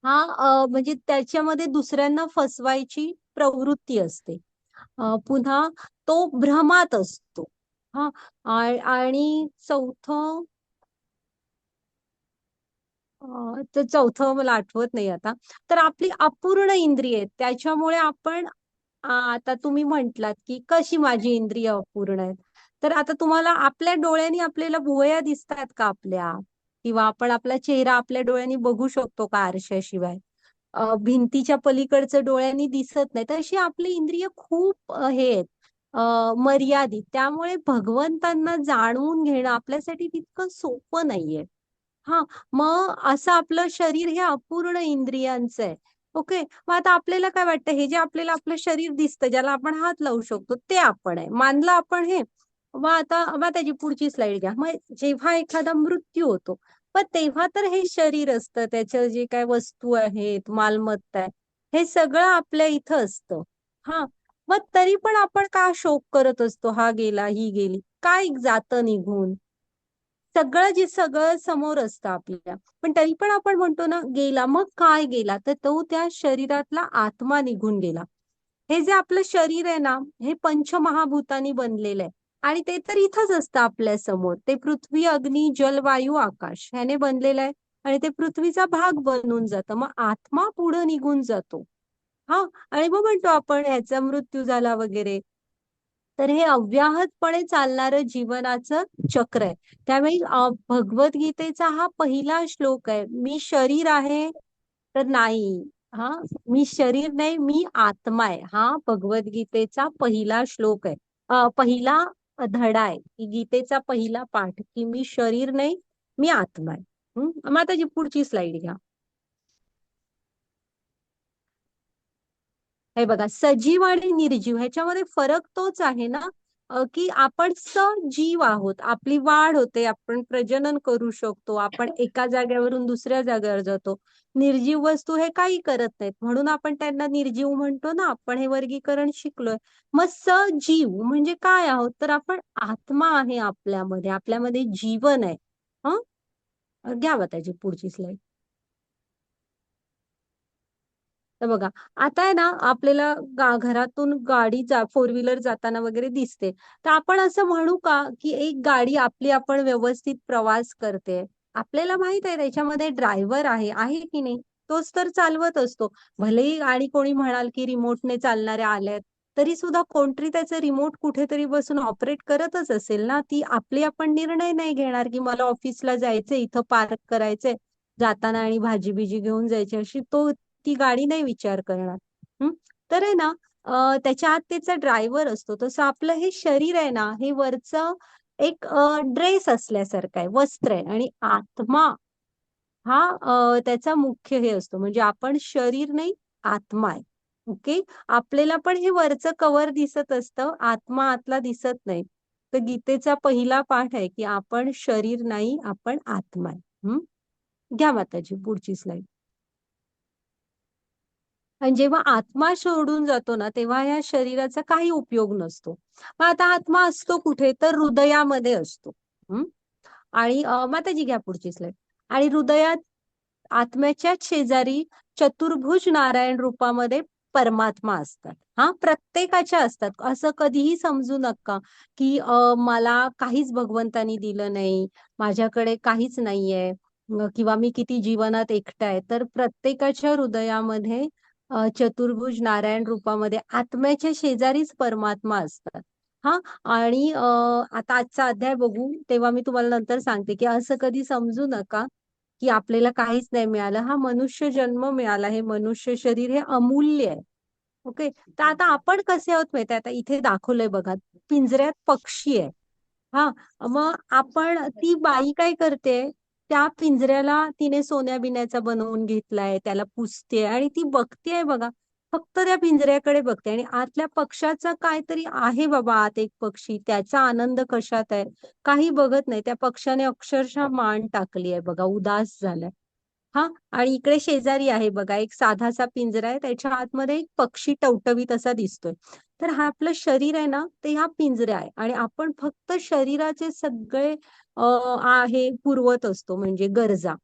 हा म्हणजे त्याच्यामध्ये दुसऱ्यांना फसवायची प्रवृत्ती असते. पुन्हा तो भ्रमात असतो. हा, आणि चौथं तर चौथं मला आठवत नाही आता. तर आपली अपूर्ण इंद्रिय आहेत, त्याच्यामुळे आपण आता तुम्ही म्हंटलात की कशी माझी इंद्रिय अपूर्ण आहेत. तर आता तुम्हाला आपल्या डोळ्यांनी आपल्याला भुवया दिसतात का आपल्या, किंवा आपण आपला चेहरा आपल्या डोळ्यांनी बघू शकतो का आरशाशिवाय? भिंतीच्या पलीकडचं डोळ्यांनी दिसत नाही. तर अशी आपली इंद्रिय खूप हे आहेत, मर्यादित. त्यामुळे भगवंतांना जाणून घेणं आपल्यासाठी तितकं सोपं नाहीये. हा, मग असं आपलं शरीर हे अपूर्ण इंद्रियांचं आहे. ओके, मग आता आपल्याला काय वाटतं, हे जे आपल्याला आपलं शरीर दिसतं, ज्याला आपण हात लावू शकतो, ते आपण आहे मानलं आपण हे. मग त्याची पुढची स्लाइड घ्या. मग जेव्हा एखादा मृत्यू होतो, पण तेव्हा तर हे शरीर असतं, त्याच्या जे काय वस्तू आहेत, मालमत्ता आहे, हे सगळं आपल्या इथं असतं. हा, मग तरी पण आपण का शोक करत असतो, हा गेला ही गेली, काय जातं निघून? सगळं समोर असतं आपल्या, पण तरी पण आपण म्हणतो ना गेला. मग काय गेला? तर तो त्या शरीरातला आत्मा निघून गेला. हे जे आपलं शरीर आहे ना, हे पंचमहाभूतांनी बनलेलं आहे, आणि ते तर इथंच असतं आपल्या समोर. ते पृथ्वी, अग्नी, जल, वायू, आकाश ह्याने बनलेलं आहे, आणि ते पृथ्वीचा भाग बनून जातं. मग आत्मा पुढे निघून जातो. हा, आणि मग म्हणतो आपण ह्याचा मृत्यू झाला वगैरे. तर हे अव्याहतपणे चालणारं जीवनाचं चक्र आहे. त्यावेळी भगवद्गीतेचा हा पहिला श्लोक आहे, मी शरीर आहे तर नाही. हा, मी शरीर नाही, मी आत्मा आहे. हा भगवद्गीतेचा पहिला श्लोक आहे, पहिला धडा आहे, की गीतेचा पहिला पाठ, की मी शरीर नाही, मी आत्मा आहे. मग आता जी पुढची स्लाइड घ्या. हे बघा, सजीव आणि निर्जीव ह्याच्यामध्ये फरक तोच आहे ना, की आपण सजीव आहोत, आपली वाढ होते, आपण प्रजनन करू शकतो, आपण एका जागेवरून दुसऱ्या जागेवर जातो. निर्जीव वस्तू हे काही करत नाहीत, म्हणून आपण त्यांना निर्जीव म्हणतो ना. आपण हे वर्गीकरण शिकलोय. मग सजीव म्हणजे काय आहोत? तर आपण आत्मा आहे, आपल्यामध्ये जीवन आहे. हं, घ्यावा त्याची पुढची स्लाइड. तर बघा, आता आहे ना, आपल्याला घरातून गाडी फोर व्हीलर जाताना वगैरे दिसते. तर आपण असं म्हणू का, की एक गाडी आपली आपण व्यवस्थित प्रवास करते? आपल्याला माहित आहे त्याच्यामध्ये ड्रायव्हर आहे की नाही? तोच तर चालवत असतो. भलेही आणि कोणी म्हणाल की रिमोटने चालणाऱ्या आल्यात, तरी सुद्धा कोणतरी त्याचं रिमोट कुठेतरी बसून ऑपरेट करतच असेल ना. ती आपली आपण निर्णय नाही घेणार, की मला ऑफिसला जायचंय, इथं पार्क करायचंय, जाताना आणि भाजी बिजी घेऊन जायची, अशी ती गाडी नाही विचार करणार. तर आहे ना, त्याच्या आत त्याचा ड्रायव्हर असतो. तसं आपलं हे शरीर आहे ना, हे वरचं एक ड्रेस असल्यासारखं आहे, वस्त्र आहे, आणि आत्मा हा त्याचा मुख्य हे असतो. म्हणजे आपण शरीर नाही, आत्मा आहे. ओके, आपल्याला पण हे वरचं कवर दिसत असतं, आत्मा आतला दिसत नाही. तर गीतेचा पहिला पाठ आहे, की आपण शरीर नाही, आपण आत्मा आहे. घ्या माताजी पुढची स्लाइड. आणि जेव्हा आत्मा सोडून जातो ना, तेव्हा या शरीराचा काही उपयोग नसतो. मग आता आत्मा असतो कुठे? तर हृदयामध्ये असतो. हम्म आणि माताजी घ्या पुढची स्लाइड. आणि हृदयात आत्म्याच्या शेजारी चतुर्भुज नारायण रूपामध्ये परमात्मा असतात. हा, प्रत्येकाच्या असतात. असं कधीही समजू नका की मला काहीच भगवंतानी दिलं नाही, माझ्याकडे काहीच नाहीये, किंवा मी किती जीवनात एकटा आहे. तर प्रत्येकाच्या हृदयामध्ये चतुर्भुज नारायण रूपामध्ये आत्म्याच्या शेजारीच परमात्मा असतात. हा, आणि आता आजचा अध्याय बघू तेव्हा मी तुम्हाला नंतर सांगते, की असं कधी समजू नका की आपल्याला काहीच नाही मिळालं. हा मनुष्य जन्म मिळाला, हे मनुष्य शरीर हे अमूल्य आहे. ओके, तर आता आपण कसे आहोत माहिती, आता इथे दाखवलंय बघा, पिंजऱ्यात पक्षी आहे. हा, मग ती बाई काय करते, त्या पिंजऱ्याला तिने सोन्या बिन्याचा बनवून घेतलाय, त्याला पुसते आणि ती बघतेय बघा, फक्त त्या पिंजऱ्याकडे बघते, आणि आतल्या पक्षाचा काहीतरी आहे बाबा, आत एक पक्षी, त्याचा आनंद कशात आहे काही बघत नाही. त्या पक्षाने अक्षरशः मान टाकली आहे बघा, उदास झालाय. हा, आणि इकडे शेजारी आहे बघा, एक साधासा पिंजरा आहे, त्याच्या आतमध्ये एक पक्षी टवटवीत असा दिसतोय. तर हा आपलं शरीर आहे ना, ते हा पिंजरा आहे, आणि आपण फक्त शरीराचे सगळे आहे पुरवत असतो, म्हणजे गरजा.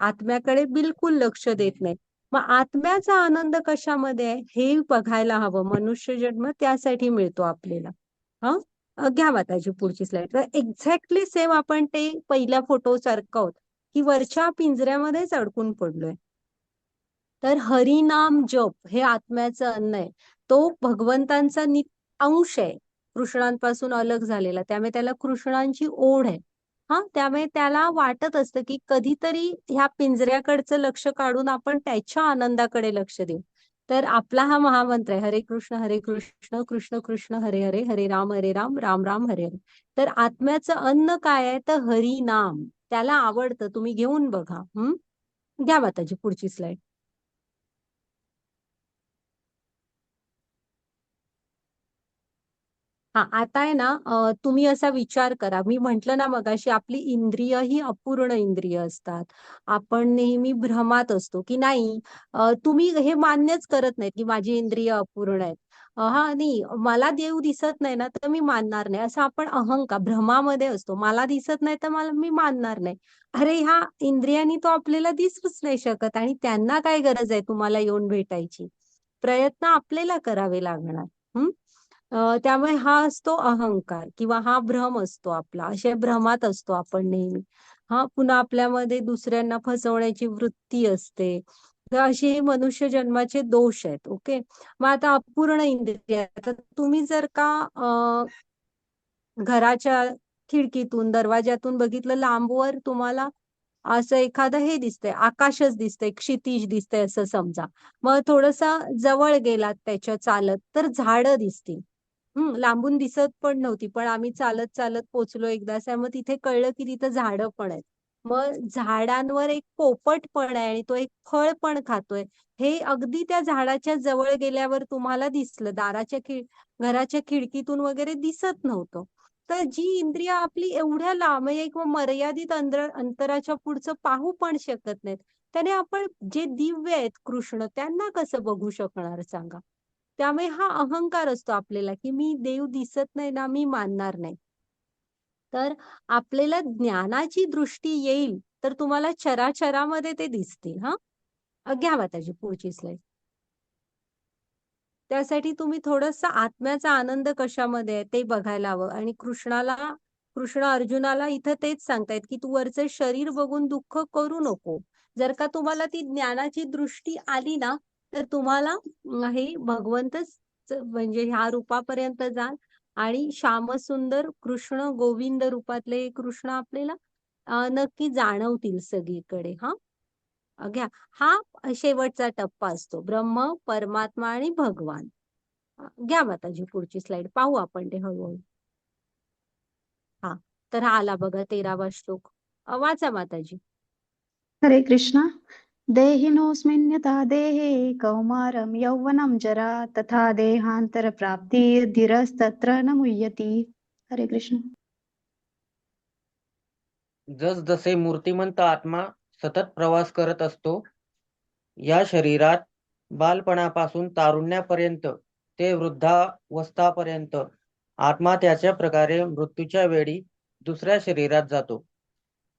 आत्म्याकडे बिलकुल लक्ष देत नाही. मग आत्म्याचा आनंद कशामध्ये आहे हे बघायला हवं. मनुष्य जन्म त्यासाठी मिळतो आपल्याला. हा, घ्या माताजी पुढची स्लाइड. तर एक्झॅक्टली सेम आपण ते पहिल्या फोटो सारखं आहोत, की वरच्या पिंजऱ्यामध्येच अडकून पडलोय. तर हरिनाम जप हे आत्म्याचं अन्न आहे. तो भगवंतांचा अंश आहे, कृष्णांपासून अलग झालेला. त्यामुळे त्याला कृष्णांची ओढ आहे. हा, त्यामुळे त्याला वाटत असतं की कधीतरी ह्या पिंजऱ्याकडचं लक्ष काढून आपण त्याच्या आनंदाकडे लक्ष देऊ. तर आपला हा महामंत्र आहे, हरे कृष्ण कृष्ण कृष्ण हरे हरे, हरे राम राम राम हरे हरे. तर आत्म्याचं अन्न काय आहे, तर हरिनाम. त्याला आवडतं, तुम्ही घेऊन बघा. घ्या माताजी पुढची स्लाइड. हा, आता आहे ना, तुम्ही असा विचार करा. मी म्हंटल ना मगाशी, आपली इंद्रिय ही अपूर्ण इंद्रिय असतात. आपण नेहमी भ्रमात असतो की नाही. तुम्ही हे मान्यच करत नाहीत की माझी इंद्रिय अपूर्ण आहेत. हा नाही, मला देव दिसत नाही ना तर मी मानणार नाही, असं आपण अहंकार भ्रमामध्ये असतो. मला दिसत नाही तर मी मानणार नाही. अरे ह्या इंद्रियांनी तो आपल्याला दिसूच नाही शकत, आणि त्यांना काय गरज आहे तुम्हाला येऊन भेटायची. प्रयत्न आपल्याला करावे लागणार. त्यामुळे हा असतो अहंकार, किंवा हा भ्रम असतो आपला. अशा भ्रमात असतो आपण नेहमी. पुन्हा आपल्यामध्ये दुसऱ्यांना फसवण्याची वृत्ती असते. तर असे हे मनुष्य जन्माचे दोष आहेत. ओके, मग आता अपूर्ण इंद्रिय, तर तुम्ही जर का घराच्या खिडकीतून दरवाज्यातून बघितलं, लांबवर तुम्हाला असं एखादं हे दिसतंय, आकाशच दिसतंय, क्षितिज दिसतंय असं समजा. मग थोडसा जवळ गेलात त्याच्या चालत तर झाडं दिसतील. लांबून दिसत पण नव्हती, पण आम्ही चालत चालत पोचलो एकदा, मग तिथे कळलं की तिथं झाडं पण आहेत. मग झाडांवर एक पोपट पण आहे आणि तो एक फळ पण खातोय. हे अगदी त्या झाडाच्या जवळ गेल्यावर तुम्हाला दिसलं, घराच्या खिडकीतून वगैरे दिसत नव्हतं. तर जी इंद्रिय आपली एवढ्या लांब एक मर्यादित अंतराच्या पुढचं पाहू पण शकत नाहीत, त्याने आपण जे दिव्य आहेत कृष्ण, त्यांना कसं बघू शकणार सांगा. त्यामुळे हा अहंकार असतो आपल्याला की मी देव दिसत नाही ना, मी मानणार नाही. तर आपल्याला ज्ञानाची दृष्टी येईल तर तुम्हाला चराचरामध्ये ते दिसतील. घ्या माताजी पुढची स्लाइड. त्यासाठी तुम्ही थोडस आत्म्याचा आनंद कशामध्ये आहे ते बघायला हवं. आणि कृष्ण अर्जुनाला इथं तेच सांगतायत की तू वरचं शरीर बघून दुःख करू नको. जर का तुम्हाला ती ज्ञानाची दृष्टी आली ना, तर तुम्हाला हे भगवंतच म्हणजे ह्या रूपापर्यंत जाल, आणि श्यामसुंदर कृष्ण गोविंद रूपातले कृष्ण आपल्याला नक्की जाणवतील सगळीकडे. घ्या, हा शेवटचा टप्पा असतो, ब्रह्म, परमात्मा आणि भगवान. घ्या माताजी पुढची स्लाइड, पाहू आपण ते हळूहळू. तर हा आला बघा 13वा श्लोक. वाचा माताजी. हरे कृष्ण. देहिनोऽस्मिन् यथा देहे कौमारं यौवनं जरा तथा देहांतर प्राप्तिर्धीरस्तत्र न मुह्यति. हरे कृष्ण. जसजसे मूर्तिमंत आत्मा सतत प्रवास करत असतो या शरीरात, बालपणापासून तारुण्यापर्यंत ते वृद्धावस्थापर्यंत, आत्मा त्याच्या प्रकारे मृत्यूच्या वेळी दुसऱ्या शरीरात जातो.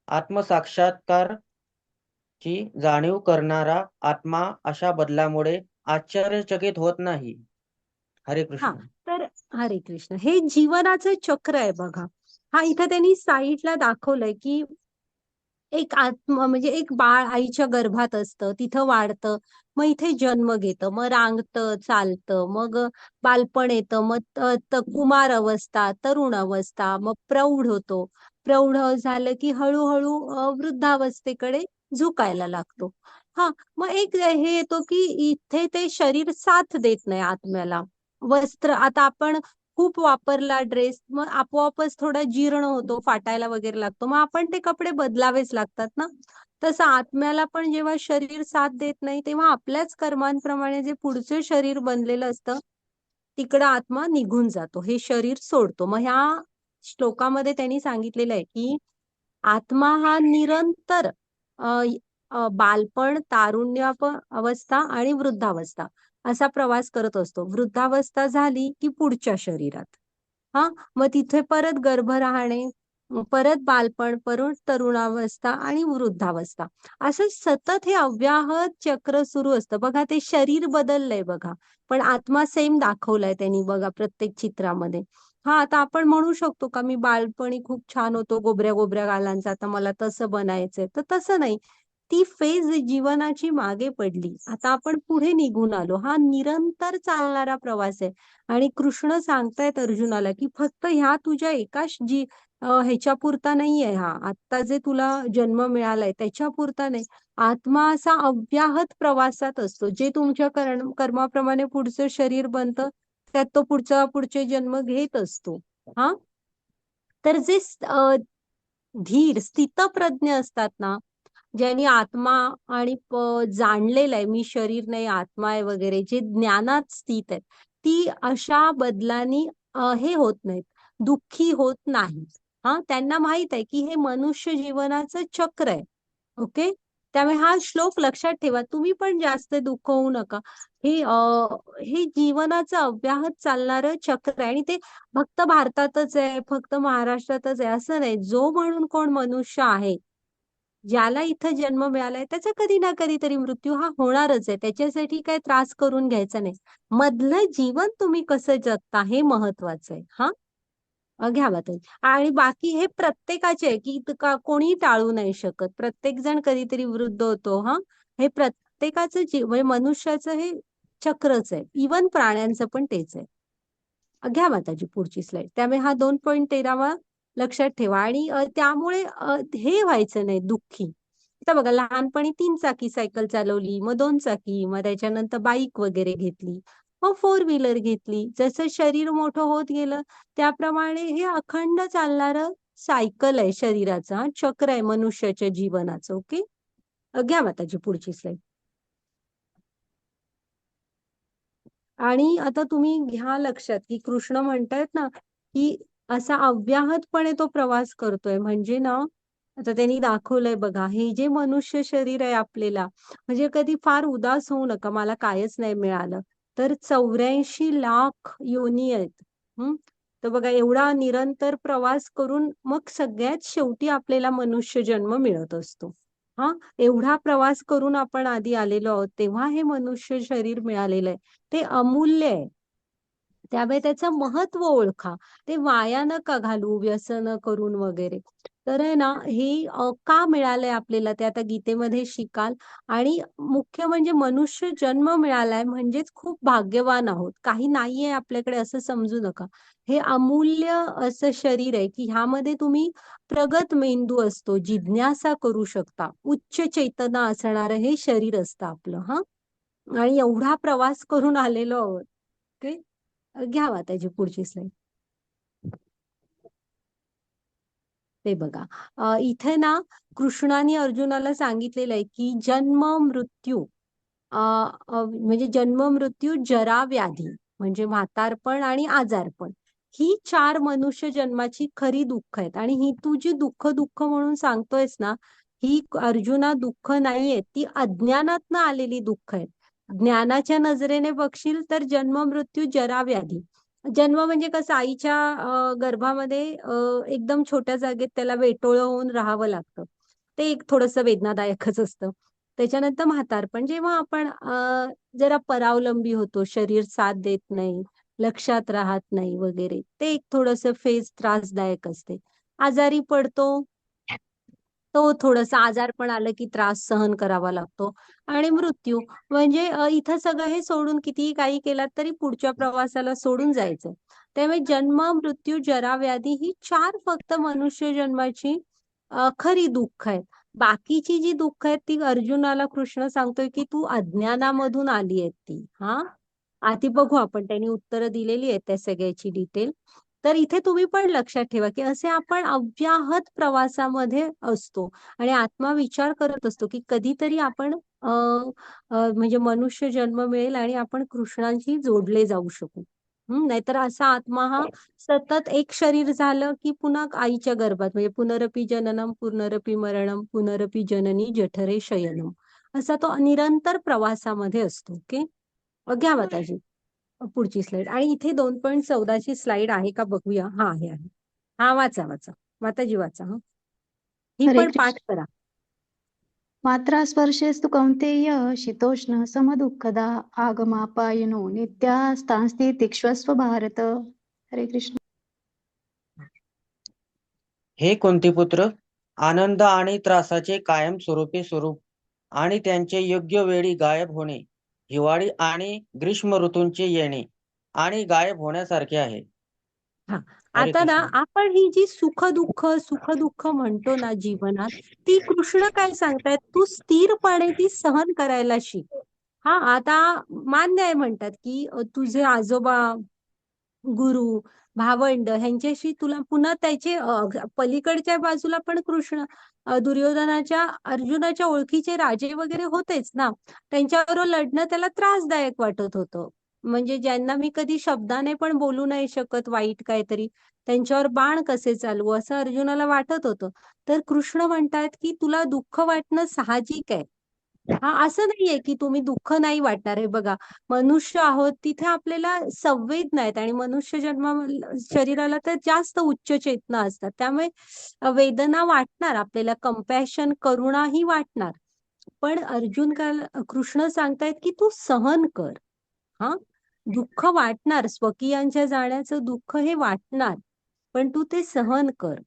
आत्मसाक्षात्कार ची जाणीव करणारा आत्मा अशा बदलामुळे आश्चर्यचकित होत नाही. हरे कृष्ण. तर हरे कृष्ण, हे जीवनाचं चक्र आहे बघा. इथं त्यांनी साईडला दाखवलंय की एक आत्मा म्हणजे एक बाळ आईच्या गर्भात असतं, तिथं वाढतं, मग इथे जन्म घेतं, मग रांगतं, चालतं, मग बालपण येतं, मग कुमार अवस्था, तरुण अवस्था, मग प्रौढ होतो. प्रौढ झालं की हळूहळू वृद्धावस्थेकडे झुकायला लागतो. मग एक हे येतो की इथे ते शरीर साथ देत नाही आत्म्याला. वस्त्र, आता आपण खूप वापरला ड्रेस, मग आपोआपच थोडा जीर्ण होतो, फाटायला वगैरे लागतो, मग आपण ते कपडे बदलावेच लागतात ना. तसं आत्म्याला पण जेव्हा शरीर साथ देत नाही, तेव्हा आपल्याच कर्मांप्रमाणे जे पुढचं शरीर बनलेलं असतं तिकडं आत्मा निघून जातो, हे शरीर सोडतो. मग ह्या श्लोकामध्ये त्यांनी सांगितलेलं आहे की आत्मा हा निरंतर बालपण, तारुण्य अवस्था आणि वृद्धावस्था असा प्रवास करत असतो. वृद्धावस्था झाली की पुढच्या शरीरात, मग तिथे परत गर्भ राहणे, परत बालपण, परत तरुणावस्था आणि वृद्धावस्था, असं सतत हे अव्याहत चक्र सुरू असतं. बघा, ते शरीर बदललंय बघा, पण आत्मा सेम दाखवलाय त्यांनी बघा प्रत्येक चित्रामध्ये. हा, आता आपण म्हणू शकतो का मी बालपणी खूप छान होतो, गोबऱ्या गोबऱ्या गालांचा, आता मला तसं बनायचंय. तर तसं नाही. ती फेज जीवनाची मागे पडली. आता आपण पुढे निघून आलो. हा निरंतर चालणारा प्रवास आहे. आणि कृष्ण सांगतायत अर्जुनाला की फक्त ह्या तुझ्या एकाच ह्याच्या पुरता नाहीये हा. आता जे तुला जन्म मिळालाय त्याच्या पुरता नाही. आत्मा असा अव्याहत प्रवासात असतो. जे तुमच्या कर्माप्रमाणे पुढचं शरीर बनतं, त्यात तो पुढचे जन्म घेत असतो. हा, तर जे धीर स्थितप्रज्ञ असतात ना, ज्यांनी आत्मा आणि जाणलेलं आहे मी शरीर नाही आत्मा आहे वगैरे, जे ज्ञानात स्थित आहेत, ती अशा बदलांनी हे होत नाहीत, दुःखी होत नाहीत. हा, त्यांना माहित आहे की हे मनुष्य जीवनाचं चक्र आहे. ओके, त्यामुळे हा श्लोक लक्षात ठेवा. तुम्ही पण जास्त दुःख होऊ नका. हे जीवनाचं अव्याहत चालणारं चक्र आहे. आणि ते फक्त भारतातच आहे, फक्त महाराष्ट्रातच आहे असं नाही. जो म्हणून कोण मनुष्य आहे, ज्याला इथं जन्म मिळालाय, त्याचा कधी ना कधीतरी मृत्यू हा होणारच आहे. त्याच्यासाठी काही त्रास करून घ्यायचा नाही. मधलं जीवन तुम्ही कसं जगता हे महत्वाचं आहे. हा, घ्यावा ताई. आणि बाकी हे प्रत्येकाचे आहे की कोणी टाळू नाही शकत. प्रत्येक जण कधीतरी वृद्ध होतो. हा, हे प्रत्येकाचं म्हणजे मनुष्याचं हे चक्रच आहे. इवन प्राण्यांचं पण तेच आहे. घ्या माताजी पुढची स्लाइड. त्यामुळे हा 2.13 लक्षात ठेवा. आणि त्यामुळे हे व्हायचं नाही दुःखी. आता बघा, लहानपणी 3 चाकी सायकल चालवली, मग 2 चाकी, मग त्याच्यानंतर बाईक वगैरे घेतली, मग 4 व्हीलर घेतली. जसं शरीर मोठं होत गेलं त्याप्रमाणे हे अखंड चालणारं सायकल आहे शरीराचं. हा, चक्र आहे मनुष्याच्या जीवनाचं. ओके, घ्या माताजी पुढची स्लाइड. आणि आता तुम्ही घ्या लक्षात की कृष्ण म्हणतायत ना की असा अव्याहतपणे तो प्रवास करतोय. म्हणजे ना, आता त्यांनी दाखवलंय बघा, हे जे मनुष्य शरीर आहे आपल्याला, म्हणजे कधी फार उदास होऊ नका मला कायच नाही मिळालं. तर 84 लाख योनी आहेत. तर बघा, एवढा निरंतर प्रवास करून मग सगळ्यात शेवटी आपल्याला मनुष्य जन्म मिळत असतो. हा, एवढा प्रवास करून आपण आधी आलेलो आहोत, तेव्हा हे मनुष्य शरीर मिळालेलं आहे. ते अमूल्य आहे. त्यामुळे त्याचं महत्व ओळखा. ते वाया नका घालू व्यसन करून वगैरे. तर आहे ना, हे का मिळालंय आपल्याला ते आता गीतेमध्ये शिकाल. आणि मुख्य म्हणजे मनुष्य जन्म मिळालाय म्हणजेच खूप भाग्यवान आहोत. काही नाहीये आपल्याकडे असं समजू नका. हे अमूल्य असं शरीर आहे की ह्यामध्ये तुम्ही प्रगत मेंदू असतो, जिज्ञासा करू शकता, उच्च चैतना असणारं हे शरीर असतं आपलं. हा, आणि एवढा प्रवास करून आलेलो आहोत. ओके, घ्यावा त्याची पुढची स्लाइड. ते बघा, इथे ना कृष्णाने अर्जुनाला सांगितलेलं आहे की जन्म मृत्यू, म्हणजे जन्म मृत्यू जरा व्याधी म्हणजे म्हातारपण आणि आजारपण, ही 4 मनुष्य जन्माची खरी दुःख आहेत. आणि ही तू जी दुःख दुःख म्हणून सांगतोयस ना, ही अर्जुना दुःख नाहीये, ती अज्ञानातनं आलेली दुःख आहेत. ज्ञानाच्या नजरेने बघशील तर जन्म मृत्यू जरा व्याधी. जन्म म्हणजे कसं, आईच्या गर्भामध्ये एकदम छोट्या जागेत त्याला वेटोळं होऊन राहावं लागतं. ते एक थोडंसं वेदनादायकच असतं. त्याच्यानंतर म्हातारपण, जेव्हा आपण जरा परावलंबी होतो, शरीर साथ देत नाही, लक्षात राहत नाही वगैरे, ते एक थोडंसं फेज त्रासदायक असते. आजारी पडतो, तो थोडंसं आजारपण आलं की त्रास सहन करावा लागतो. आणि मृत्यू म्हणजे इथं सगळं हे सोडून कितीही काही केलात तरी पुढच्या प्रवासाला सोडून जायचं. त्यामुळे जन्म मृत्यू जरा व्याधी ही 4 फक्त मनुष्य जन्माची खरी दुःख आहेत. बाकीची जी दुःख आहेत ती अर्जुनाला कृष्ण सांगतोय की तू अज्ञानामधून आली आहेत ती. हा, आधी बघू आपण, त्यांनी उत्तरं दिलेली आहेत त्या सगळ्याची डिटेल. तर इथे तुम्ही पण लक्षात ठेवा की असे आपण अव्याहत प्रवासामध्ये असतो. आणि आत्मा विचार करत असतो की कधीतरी आपण म्हणजे मनुष्य जन्म मिळेल आणि आपण कृष्णांशी जोडले जाऊ शकू. नाहीतर असा आत्मा हा सतत एक शरीर झालं की पुन्हा आईच्या गर्भात, म्हणजे पुनरपी जननम पुनरपी मरणम पुनरपी जननी जठरे शयनम, असा तो निरंतर प्रवासामध्ये असतो. ओके, घ्या माताजी पुढची स्लाइड. आणि इथे 2.14 स्लाइड आहे का बघूया. हा, आहे आहे. हा, वाचा वाचा माताजी वाचा. हा, ही हरे पण कृष्ण. पाठ करा. मात्रा स्पर्शेस्तु कौन्तेय शीतोष्ण समदुःखदा आगमापायनो नित्यास्तांस्ति तिक्ष्वस्व भारत. हरे कृष्ण. हे कुंतीपुत्र, आनंद आणि त्रासाचे कायमस्वरूपी स्वरूप आणि त्यांचे योग्य वेळी गायब होणे, हिवाळी आणि ग्रीष्म ऋतूंचे येणे आणि गायब होण्यासारखे आहे. हा, हरे आता ना कृष्ण. आपण ही जी सुख दुःख म्हणतो ना जीवनात, ती कृष्ण काय सांगतायत, तू स्थिरपणे ती सहन करायला शिक. हा, आता मान्य आहे म्हणतात की तुझे आजोबा, गुरु, भावंड ह्यांच्याशी तुला पुन्हा त्याचे पलीकडच्या बाजूला पण कृष्ण, दुर्योधनाच्या, अर्जुनाच्या ओळखीचे राजे वगैरे होतेच ना. त्यांच्याबरोबर लढणं त्याला त्रासदायक वाटत होतं. म्हणजे ज्यांना मी कधी शब्दाने पण बोलू नाही शकत वाईट काहीतरी, त्यांच्यावर बाण कसे चालवू असं अर्जुनाला वाटत होतं. तर कृष्ण म्हणतात की तुला दुःख वाटणं साहजिक आहे. हा, असं नाहीये की तुम्ही दुःख नाही वाटणार. हे बघा, मनुष्य आहोत तिथे आपल्याला संवेदना आहेत आणि मनुष्य शरीराला तर जास्त उच्च चेतना असतात. त्यामुळे वेदना वाटणार आपल्याला, कंपॅशन, करुणाही वाटणार. पण कृष्ण सांगतायत की तू सहन कर. हा, दुःख वाटणार, स्वकीयांच्या जाण्याचं दुःख हे वाटणार, पण तू ते सहन कर.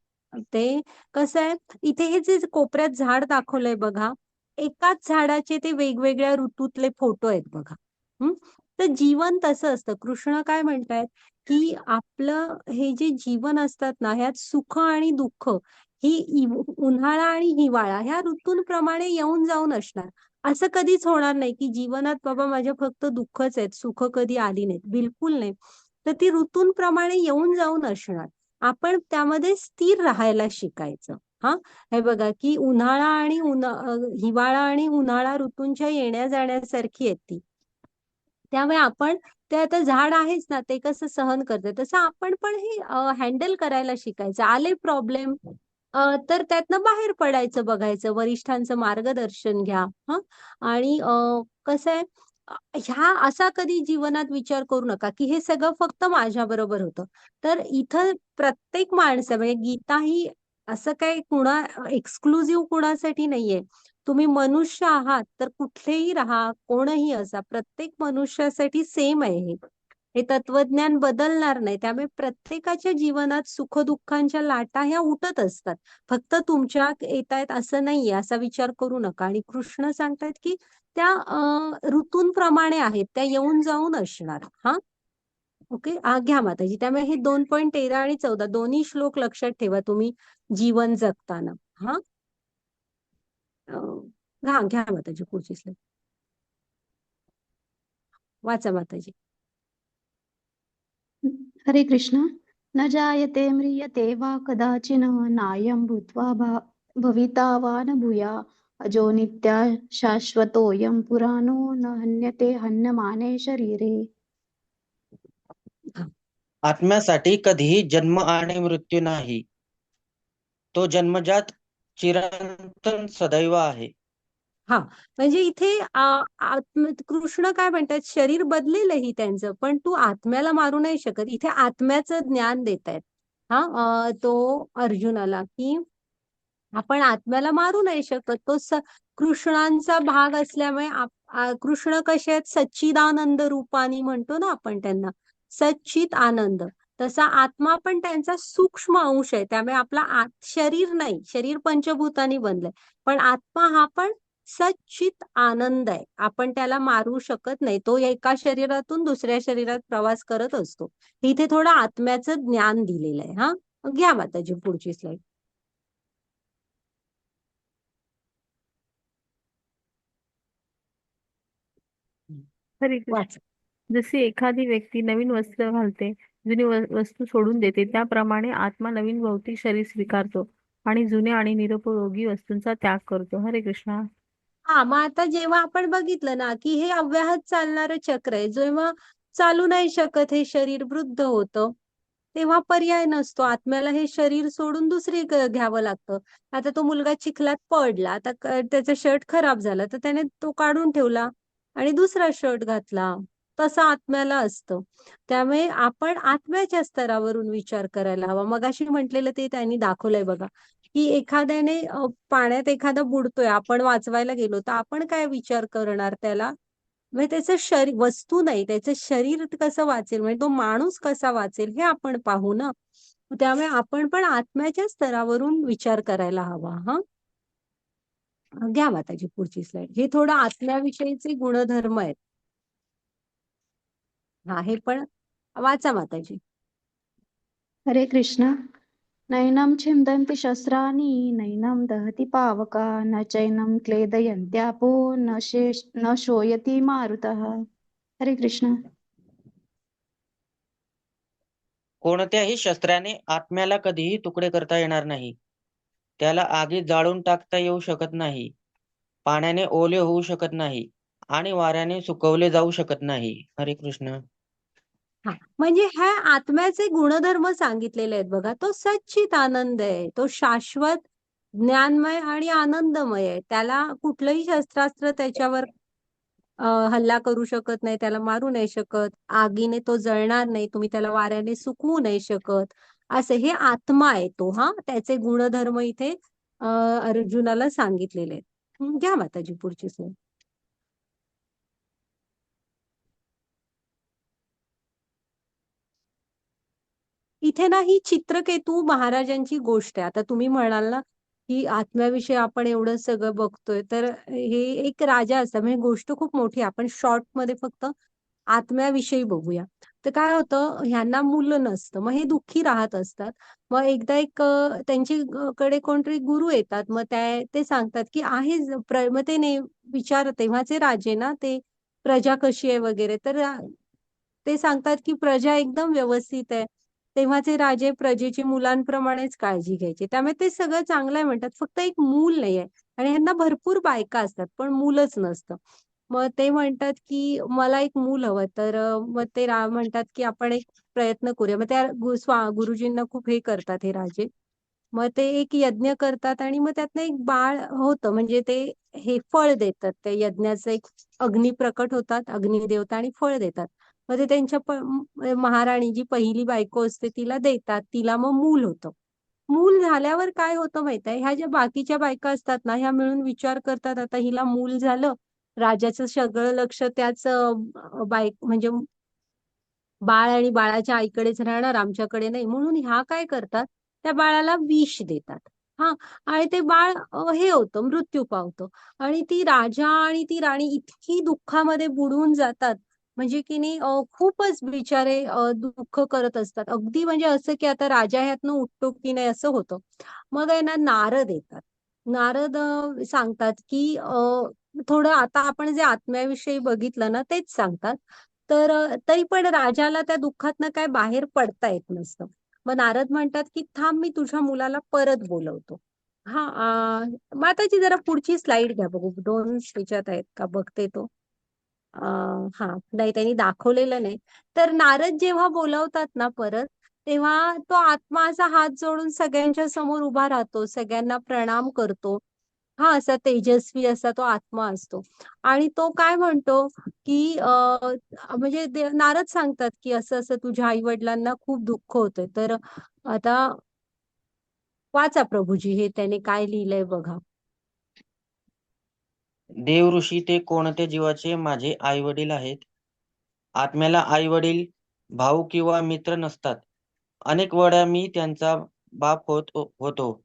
ते कसं आहे, इथे हे जे कोपऱ्यात झाड दाखवलंय बघा, एकाच झाडाचे ते वेगवेगळ्या ऋतूतले फोटो आहेत बघा. हम्म, तर जीवन तसं असतं. कृष्ण काय म्हणतायत की आपलं हे जे जीवन असतात ना, ह्यात सुख आणि दुःख ही उन्हाळा आणि हिवाळा ह्या ऋतूंप्रमाणे येऊन जाऊन असणार. असं कधीच होणार नाही की जीवनात बाबा माझ्या फक्त दुःखच आहेत, सुख कधी आली नाहीत, बिलकुल नाही. तर ती ऋतूंप्रमाणे येऊन जाऊन असणार. आपण त्यामध्ये स्थिर राहायला शिकायचं. हा, हे बघा की हिवाळा आणि उन्हाळा ऋतूंच्या येण्या जाण्यासारखी आहे ती. त्यामुळे आपण, ते आता झाड आहेच ना, ते कसं सहन करते तसं आपण पण हे हँडल करायला शिकायचं. आले प्रॉब्लेम तर त्यातनं बाहेर पडायचं, बघायचं, वरिष्ठांचं मार्गदर्शन घ्या. हा, आणि कसं आहे, ह्या असा कधी जीवनात विचार करू नका की हे सगळं फक्त माझ्या बरोबर होतं. तर इथं प्रत्येक माणसं, म्हणजे गीता ही असं काही एक्सक्लुझिव्ह कुणासाठी नाहीये. तुम्ही मनुष्य आहात तर कुठलेही राहा, कोणही असा, प्रत्येक मनुष्यासाठी सेम आहे हे. हे तत्वज्ञान बदलणार नाही. त्यामुळे प्रत्येकाच्या जीवनात सुखदुःखांच्या लाटा ह्या उठत असतात. फक्त तुमच्या येत आहेत असं नाहीये, असा विचार करू नका. आणि कृष्ण सांगतायत की त्या ऋतूंप्रमाणे आहेत, त्या येऊन जाऊन असणार. हा, ओके. घ्या माताजी. त्यामुळे हे 2.13 आणि 14 दोन्ही श्लोक लक्षात ठेवा तुम्ही जीवन जगताना. हा, हा, घ्या माताजी पुढची स्लाईड. वाचा माताजी. हरे कृष्ण. न जायते म्रियते वा कदाचिन नायं भूत्वा भविता वा न भूया अजो नित्या शाश्वतोऽयं पुराणो न हन्यते हन्यमाने शरीरे. आत्म्यासाठी कधीही जन्म आणि मृत्यू नाही. तो जन्मजात चिरंतन सदैव आहे. हा, म्हणजे इथे कृष्ण काय म्हणतात, शरीर बदलेलही त्यांचं, पण तू आत्म्याला मारू नाही शकत. इथे आत्म्याचं ज्ञान देत आहेत. हा, तो अर्जुनाला की आपण आत्म्याला मारू नाही शकत. तो कृष्णांचा भाग असल्यामुळे कृष्ण कसे आहेत, सच्चिदानंद रूपानी म्हणतो ना आपण त्यांना, सच्चित आनंद. तसा आत्मा पण त्यांचा सूक्ष्म अंश आहे. त्यामुळे आपला शरीर नाही, शरीर पंचभूतानी बनलंय, पण आत्मा हा पण सच्चित आनंद आहे. आपण त्याला मारू शकत नाही. तो एका शरीरातून दुसऱ्या शरीरात प्रवास करत असतो. इथे थोडं आत्म्याचं ज्ञान दिलेलं आहे. हा, घ्या माताजी पुढची स्लाईड. हरे कृष्ण. वाच. जशी एखादी व्यक्ती नवीन वस्त्र घालते, जुनी वस्तू सोडून देते, त्याप्रमाणे आत्मा नवीन भौतिक शरीर स्वीकारतो आणि जुन्या आणि निरुपयोगी वस्तूंचा त्याग करतो. हरे कृष्णा. हा, मग आता जेव्हा आपण बघितलं ना की हे अव्याहत चालणारं चक्र आहे, जेव्हा चालू नाही शकत हे शरीर, वृद्ध होतं, तेव्हा पर्याय नसतो. आत्म्याला हे शरीर सोडून दुसरी घ्यावं लागतं. आता तो मुलगा चिखलात पडला, आता त्याचा शर्ट खराब झाला तर त्याने तो काढून ठेवला आणि दुसरा शर्ट घातला. तसं आत्म्याला असतं. त्यामुळे आपण आत्म्याच्या स्तरावरून विचार करायला हवा. मगाशी म्हटलेलं ते त्यांनी दाखवलंय बघा, की एखाद्याने पाण्यात एखादा बुडतोय, आपण वाचवायला गेलो तर आपण काय विचार करणार त्याला, म्हणजे त्याचं शरीर, वस्तू नाही, त्याचं शरीर कसं वाचेल, म्हणजे तो माणूस कसा वाचेल हे आपण पाहू ना. त्यामुळे आपण पण आत्म्याच्या स्तरावरून विचार करायला हवा. हा, घ्या माताजी पुढची स्लाइड. हे थोडं आत्म्याविषयीचे गुणधर्म आहेत. हा, हे पण वाचा माताजी. हरे कृष्ण. नैनं छिन्दन्ति शस्त्राणि नैनं दहति पावका न चैनं क्लेदयन्त्यापो न शोयति मारुतः. हरे कृष्ण. कोणत्याही शस्त्राने आत्म्याला कधीही तुकडे करता येणार नाही. त्याला आगीत जाळून टाकता येऊ शकत नाही, पाण्याने ओले होऊ शकत नाही आणि वाऱ्याने सुकवले जाऊ शकत नाही. हरे कृष्ण. हा, म्हणजे ह्या आत्म्याचे गुणधर्म सांगितलेले आहेत बघा. तो सच्चित आनंद आहे, तो शाश्वत ज्ञानमय आणि आनंदमय आहे. त्याला कुठलंही शस्त्रास्त्र त्याच्यावर हल्ला करू शकत नाही, त्याला मारू नाही शकत, आगीने तो जळणार नाही, तुम्ही त्याला वाऱ्याने सुकवू नाही शकत. असे हे आत्मा आहे तो. हा, त्याचे गुणधर्म इथे अर्जुनाला सांगितलेले आहेत. घ्या माताजी पुढची स्लाईड. इथे ना ही चित्रकेतू महाराजांची गोष्ट आहे. आता तुम्ही म्हणाल ना की आत्म्याविषयी आपण एवढं सगळं बघतोय, तर हे एक राजा असतात. म्हणजे गोष्ट खूप मोठी आहे. आपण शॉर्ट मध्ये फक्त आत्म्याविषयी बघूया. तर काय होतं, ह्यांना मुलं नसतं, मग हे दुःखी राहत असतात. मग एकदा एक त्यांच्याकडे कोणतरी गुरु येतात. मग ते सांगतात की आहे मग ते विचार, तेव्हाचे राजे ना, ते प्रजा कशी आहे वगैरे, तर ते सांगतात की प्रजा एकदम व्यवस्थित आहे. तेव्हाचे राजे प्रजेची मुलांप्रमाणेच काळजी घ्यायचे, त्यामुळे ते सगळं चांगलं आहे म्हणतात. फक्त एक मूल नाहीये आणि ह्यांना भरपूर बायका असतात पण मूलच नसतं. मग ते म्हणतात की मला एक मूल हवं. तर मग ते म्हणतात की आपण एक प्रयत्न करूया. मग त्या गुरुजींना खूप हे करतात हे राजे. मग ते एक यज्ञ करतात आणि मग त्यातनं एक बाळ होतं. म्हणजे ते हे फळ देतात, त्या यज्ञाचं एक अग्नी प्रकट होतात, अग्निदेवता, आणि फळ देतात. मग ते त्यांच्या महाराणी जी पहिली बायको असते तिला देतात. तिला मग मूल होतं. मूल झाल्यावर काय होतं माहित आहे, ह्या ज्या बाकीच्या बायका असतात ना, ह्या मिळून विचार करतात आता हिला मूल झालं, राजाचं सगळं लक्ष त्याच म्हणजे बाळ आणि बाळाच्या आईकडेच राहणार, आमच्याकडे नाही. म्हणून ह्या काय करतात, त्या बाळाला विष देतात. हा, आणि ते बाळ हे होतं, मृत्यू पावतं. आणि ती राजा आणि ती राणी इतकी दुःखामध्ये बुडून जातात, म्हणजे की नाही खूपच बिचारे दुःख करत असतात. अगदी म्हणजे असं की आता राजा ह्यातनं उठतो की नाही असं होतं. मग आहे ना, नारद येतात. नारद सांगतात की थोडं आता आपण जे आत्म्याविषयी बघितलं ना, तेच सांगतात. तर तरी पण राजाला त्या दुःखातनं काय बाहेर पडता येत नसतं. मग नारद म्हणतात की थांब, मी तुझ्या मुलाला परत बोलवतो. हा, माताजी जरा पुढची स्लाइड घ्या बघू, 2 त्याच्यात आहेत का बघते तो. हा, नाही त्यांनी दाखवलेलं नाही. तर नारद जेव्हा बोलवतात ना परत, तेव्हा तो आत्मा असा हात जोडून सगळ्यांच्या समोर उभा राहतो, सगळ्यांना प्रणाम करतो. हा, असा तेजस्वी असा तो आत्मा असतो. आणि तो काय म्हणतो की म्हणजे नारद सांगतात की असं असं तुझ्या आई वडिलांना खूप दुःख होतंय. तर आता वाचा प्रभूजी, हे त्याने काय लिहिलंय बघा. देव ऋषी ते कोणत्या जीवाचे माझे आई वडील आहेत. आत्म्याला आई वडील, भाऊ किंवा मित्र नसतात. अनेक वेळा मी त्यांचा बाप होतो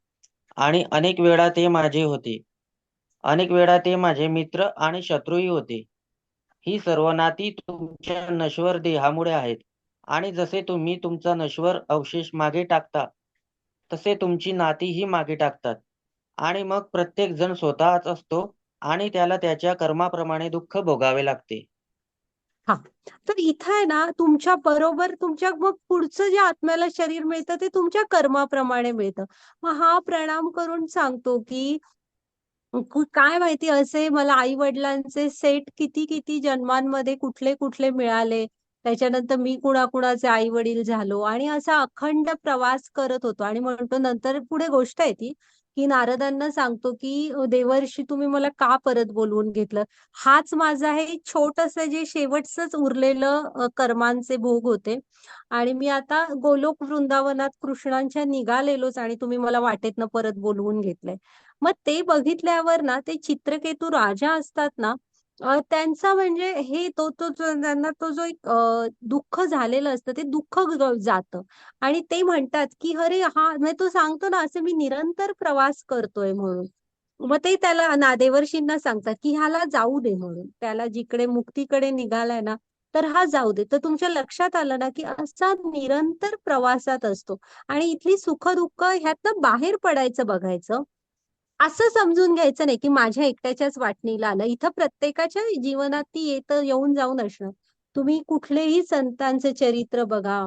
आणि अनेक वेळा ते माझे होते. अनेक वेळा ते माझे मित्र आणि शत्रूही होते. ही सर्व नाती तुमच्या नश्वर देहामुळे आहेत. आणि जसे तुम्ही तुमचा नश्वर अवशेष मागे टाकता, तसे तुमची नातीही मागे टाकतात. आणि मग प्रत्येक जण स्वतःच असतो आणि त्याला त्याच्या कर्माप्रमाणे दुःख भोगावे लागते. हा, तर इथं आहे ना, तुमच्या बरोबर तुमच्या मग पुढचं जे आत्म्याला शरीर मिळतं ते तुमच्या कर्माप्रमाणे मिळतं. मग हा प्रणाम करून सांगतो की काय माहिती, असे मला आई वडिलांचे सेट किती किती जन्मांमध्ये कुठले कुठले मिळाले. त्याच्यानंतर मी कुणाकुणाचे आई वडील झालो आणि असा अखंड प्रवास करत होतो. आणि म्हणतो नंतर पुढे गोष्ट आहे ती की नारदांना सांगतो की देवर्षी तुम्ही मला का परत बोलवून घेतलं. हाच माझा हे छोटस जे शेवटच उरलेलं कर्मांचे भोग होते. आणि मी आता गोलोक वृंदावनात कृष्णांच्या निघालेलोच, आणि तुम्ही मला वाटेतनं परत बोलवून घेतलंय. मग ते बघितल्यावर ना, ते चित्रकेतू राजा असतात ना, त्यांचा म्हणजे हे त्यांना तो जो एक दुःख झालेलं असतं ते दुःख जातं आणि ते म्हणतात की अरे हा म्हणजे तो सांगतो ना असं मी निरंतर प्रवास करतोय म्हणून. मग ते त्याला देवर्षींना सांगतात की ह्याला जाऊ दे म्हणून, त्याला जिकडे मुक्तीकडे निघालाय ना तर हा जाऊ दे. तर तुमच्या लक्षात आलं ना की असा निरंतर प्रवासात असतो आणि इथली सुख दुःख ह्यातनं बाहेर पडायचं बघायचं. असं समजून घ्यायचं नाही की माझ्या एकट्याच्याच वाटणीला आलं. इथं प्रत्येकाच्या जीवनात ती येऊन जाऊन असणं. तुम्ही कुठलेही संतांचे चरित्र बघा,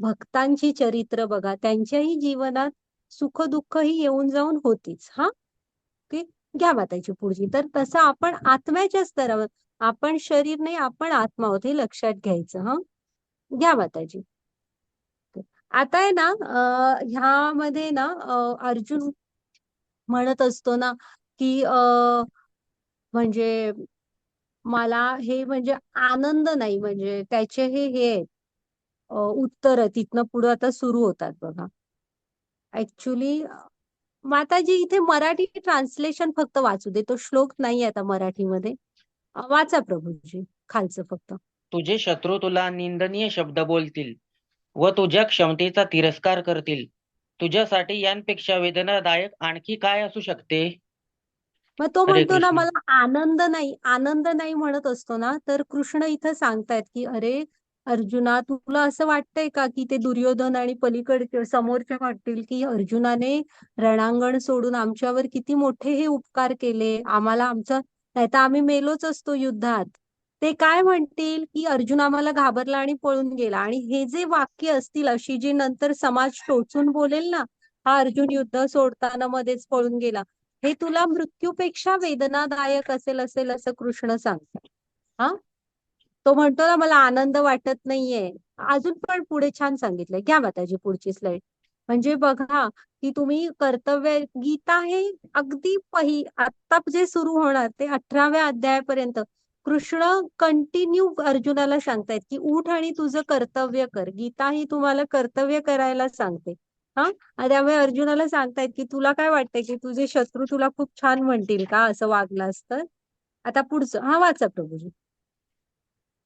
भक्तांची चरित्र बघा, त्यांच्याही जीवनात सुख दुःख ही येऊन जाऊन होतीच. हा ओके, घ्या माताची पुढची. तर तसं आपण आत्म्याच्या स्तरावर, आपण शरीर नाही, आपण आत्मा आहोत हे लक्षात घ्यायचं. हा, घ्या माताजी. आता आहे ना ह्यामध्ये ना अर्जुन म्हणत असतो ना की म्हणजे मला हे म्हणजे आनंद नाही, म्हणजे त्याचे हे उत्तर तिथनं पुढे आता सुरू होतात बघा. ऍक्च्युली माताजी इथे मराठी ट्रान्सलेशन फक्त वाचू दे, तो श्लोक नाही आता मराठीमध्ये. वाचा प्रभूजी खालचं फक्त. तुझे शत्रू तुला निंदनीय शब्द बोलतील व तुझ्या क्षमतेचा तिरस्कार करतील. तुझ्यासाठी यांपेक्षा वेदनादायक आणखी काय असू शकते? मग तो हरे म्हणतो ना कृष्ण. मला आनंद नाही म्हणत असतो ना, तर कृष्ण इथं सांगतायत की अरे अर्जुना, तुला असं वाटतंय का की ते दुर्योधन आणि पलीकडे समोरचे वाटतील की अर्जुनाने रणांगण सोडून आमच्यावर किती मोठे हे उपकार केले, आम्हाला आमचं, नाही तर आम्ही मेलोच असतो युद्धात. ते काय म्हणतील की अर्जुन आम्हाला घाबरला आणि पळून गेला. आणि हे जे वाक्य असतील अशी जी नंतर समाज टोचून बोलेल ना, हा अर्जुन युद्ध सोडताना मध्येच पळून गेला, हे तुला मृत्यूपेक्षा वेदनादायक असेल असं कृष्ण सांगतात. हा, तो म्हणतो ना मला आनंद वाटत नाहीये. अजून पण पुढे छान सांगितलंय, घ्या माताजी पुढची स्लाइड. म्हणजे बघा की तुम्ही कर्तव्य गीता हे अगदी आता जे सुरू होणार ते 18व्या अध्यायापर्यंत कृष्ण कंटिन्यू अर्जुनाला सांगतायत की उठ आणि तुझं कर्तव्य कर. गीता ही तुम्हाला कर्तव्य करायला सांगते. हा, आणि त्यामुळे अर्जुनाला सांगतायत की तुला काय वाटतंय की तुझे शत्रू तुला खूप छान म्हणतील का असं वागलास तर. आता पुढचं, हा वाचा प्रभूजी.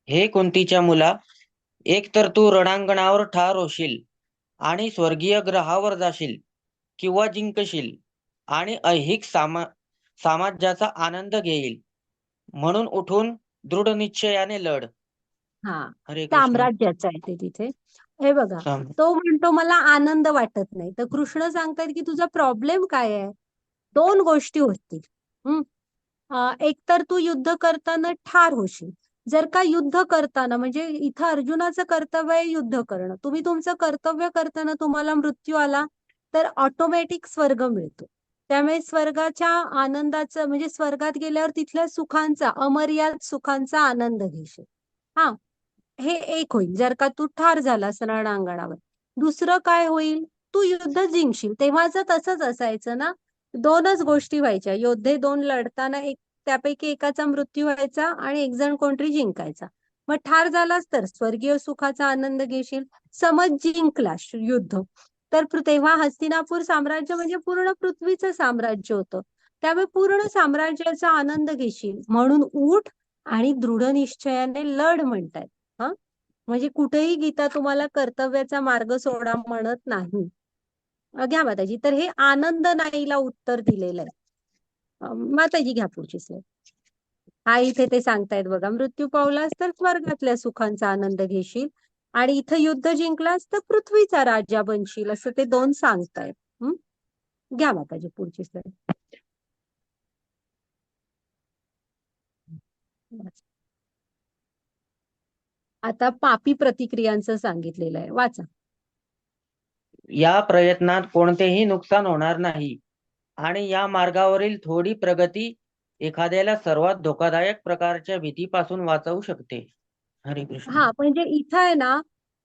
हे कुंतीच्या मुला, एक तर तू रणांगणावर ठार होशील आणि स्वर्गीय ग्रहावर जाशील किंवा जिंकशील आणि ऐहिक साम्राज्याचा आनंद घेईल. म्हणून उठून दृढ निश्चयाने लढ. हा, हरे कृष्ण. साम्राज्याचा आहे ते तिथे. हे बघा, साम तो म्हणतो मला आनंद वाटत नाही, तर कृष्ण सांगतायत की तुझा प्रॉब्लेम काय आहे. दोन गोष्टी होतील. एक तर तू युद्ध करताना ठार होशील. जर का युद्ध करताना, म्हणजे इथं अर्जुनाचं कर्तव्य आहे युद्ध करणं, तुम्ही तुमचं कर्तव्य करताना तुम्हाला मृत्यू आला तर ऑटोमॅटिक स्वर्ग मिळतो. त्यामुळे स्वर्गाच्या आनंदाचं, म्हणजे स्वर्गात गेल्यावर तिथल्या सुखांचा, अमर्याद सुखांचा आनंद घेशील. हा, हे एक होईल जर का तू ठार झालास रणांगणावर. दुसरं काय होईल, तू युद्ध जिंकशील. तेव्हाच तसंच असायचं ना, दोनच गोष्टी व्हायच्या. योद्धे दोन लढताना एक त्यापैकी एकाचा मृत्यू व्हायचा आणि एक जण कोणतरी जिंकायचा. मग ठार झालास तर स्वर्गीय सुखाचा आनंद घेशील. समज जिंकलास युद्ध, तर तेव्हा हस्तिनापूर साम्राज्य म्हणजे पूर्ण पृथ्वीचं साम्राज्य होतं. त्यामुळे पूर्ण साम्राज्याचा आनंद घेशील. म्हणून उठ आणि दृढ निश्चयाने लढ म्हणतायत. हा, म्हणजे कुठेही गीता तुम्हाला कर्तव्याचा मार्ग सोडा म्हणत नाही. घ्या माताजी. तर हे आनंद नाहीला उत्तर दिलेलं आहे. माताजी घ्या पुढची स्लाइड. हा, इथे ते सांगतायत बघा, मृत्यू पावलास तर स्वर्गातल्या सुखांचा आनंद घेशील आणि इथं युद्ध जिंकलास तर पृथ्वीचा राजा बनशील, असं ते दोन सांगतायत. घ्या माताजी पुढची स्लाइड. आता पापी प्रतिक्रियांचं सांगितलेलं आहे, वाचा. या प्रयत्नात कोणतेही नुकसान होणार नाही आणि या मार्गावरील थोडी प्रगती एखाद्याला सर्वात धोकादायक प्रकारच्या भीतीपासून वाचवू शकते. हरे कृष्ण. हा, म्हणजे इथं आहे ना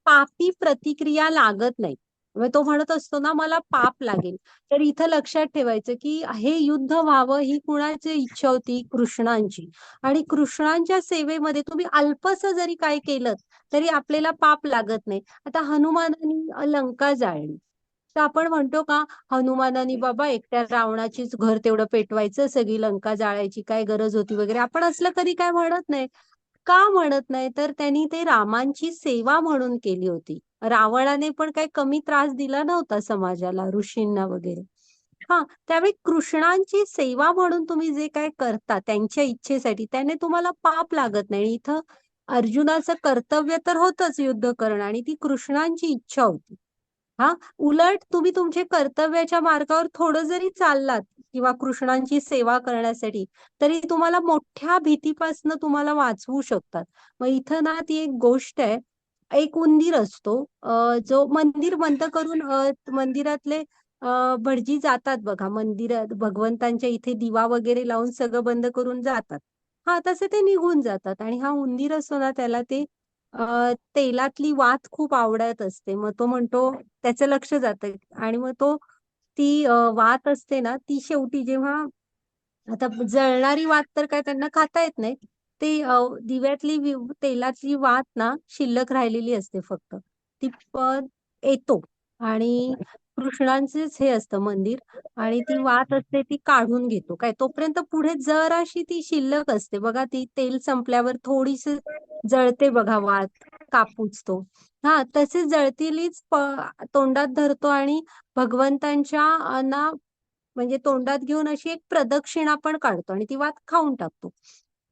पापी प्रतिक्रिया लागत नाही. म्हणजे तो म्हणत असतो ना मला पाप लागेल, तर इथं लक्षात ठेवायचं की हे युद्ध व्हावं ही कुणाची इच्छा होती, कृष्णांची. आणि कृष्णांच्या सेवेमध्ये तुम्ही अल्पस जरी काय केलं तरी आपल्याला पाप लागत नाही. आता हनुमानाने लंका जाळली, तर आपण म्हणतो का हनुमानाने बाबा एकट्या रावणाचीच घर तेवढं पेटवायचं, सगळी लंका जाळायची काय गरज होती वगैरे, आपण असलं कधी काय म्हणत नाही. का म्हणत नाही, तर त्यांनी ते रामांची सेवा म्हणून केली होती. रावणाने पण काही कमी त्रास दिला नव्हता समाजाला, ऋषींना वगैरे. हा, त्यावेळी कृष्णांची सेवा म्हणून तुम्ही जे काय करता त्यांच्या इच्छेसाठी, त्याने तुम्हाला पाप लागत नाही. इथं अर्जुनाचं कर्तव्य तर होतच युद्ध करणं, आणि ती कृष्णांची इच्छा होती. हा, उलट तुम्ही तुमच्या कर्तव्याच्या मार्गावर थोडं जरी चाललात किंवा कृष्णांची सेवा करण्यासाठी, तरी तुम्हाला मोठ्या भीतीपासून तुम्हाला वाचवू शकतात. मग इथं ना ती एक गोष्ट आहे. एक उंदीर असतो, जो मंदिर बंद करून, मंदिरातले भटजी जातात बघा मंदिरात, भगवंतांच्या इथे दिवा वगैरे लावून सगळं बंद करून जातात. हा, तसे ते निघून जातात. आणि हा उंदीर असतो ना, त्याला ते तेलातली वात खूप आवडत असते. मग तो म्हणतो, त्याचं लक्ष जातं, आणि मग तो ती वात असते ना, ती शेवटी जेव्हा, आता जळणारी वात तर काय त्यांना खाता येत नाही, ते दिव्यातली तेलातली वात ना शिल्लक राहिलेली असते फक्त, ती येतो. आणि कृष्णांचेच हे असतं मंदिर, आणि ती वात असते ती काढून घेतो. काय तोपर्यंत पुढे जराशी ती शिल्लक असते बघा, ती तेल संपल्यावर थोडीशी जळते बघा वात, कापूच तो. हा, तसे जळतीलीच तोंडात धरतो, आणि भगवंतांच्या ना म्हणजे तोंडात घेऊन अशी एक प्रदक्षिणा पण काढतो, आणि ती वात खाऊन टाकतो.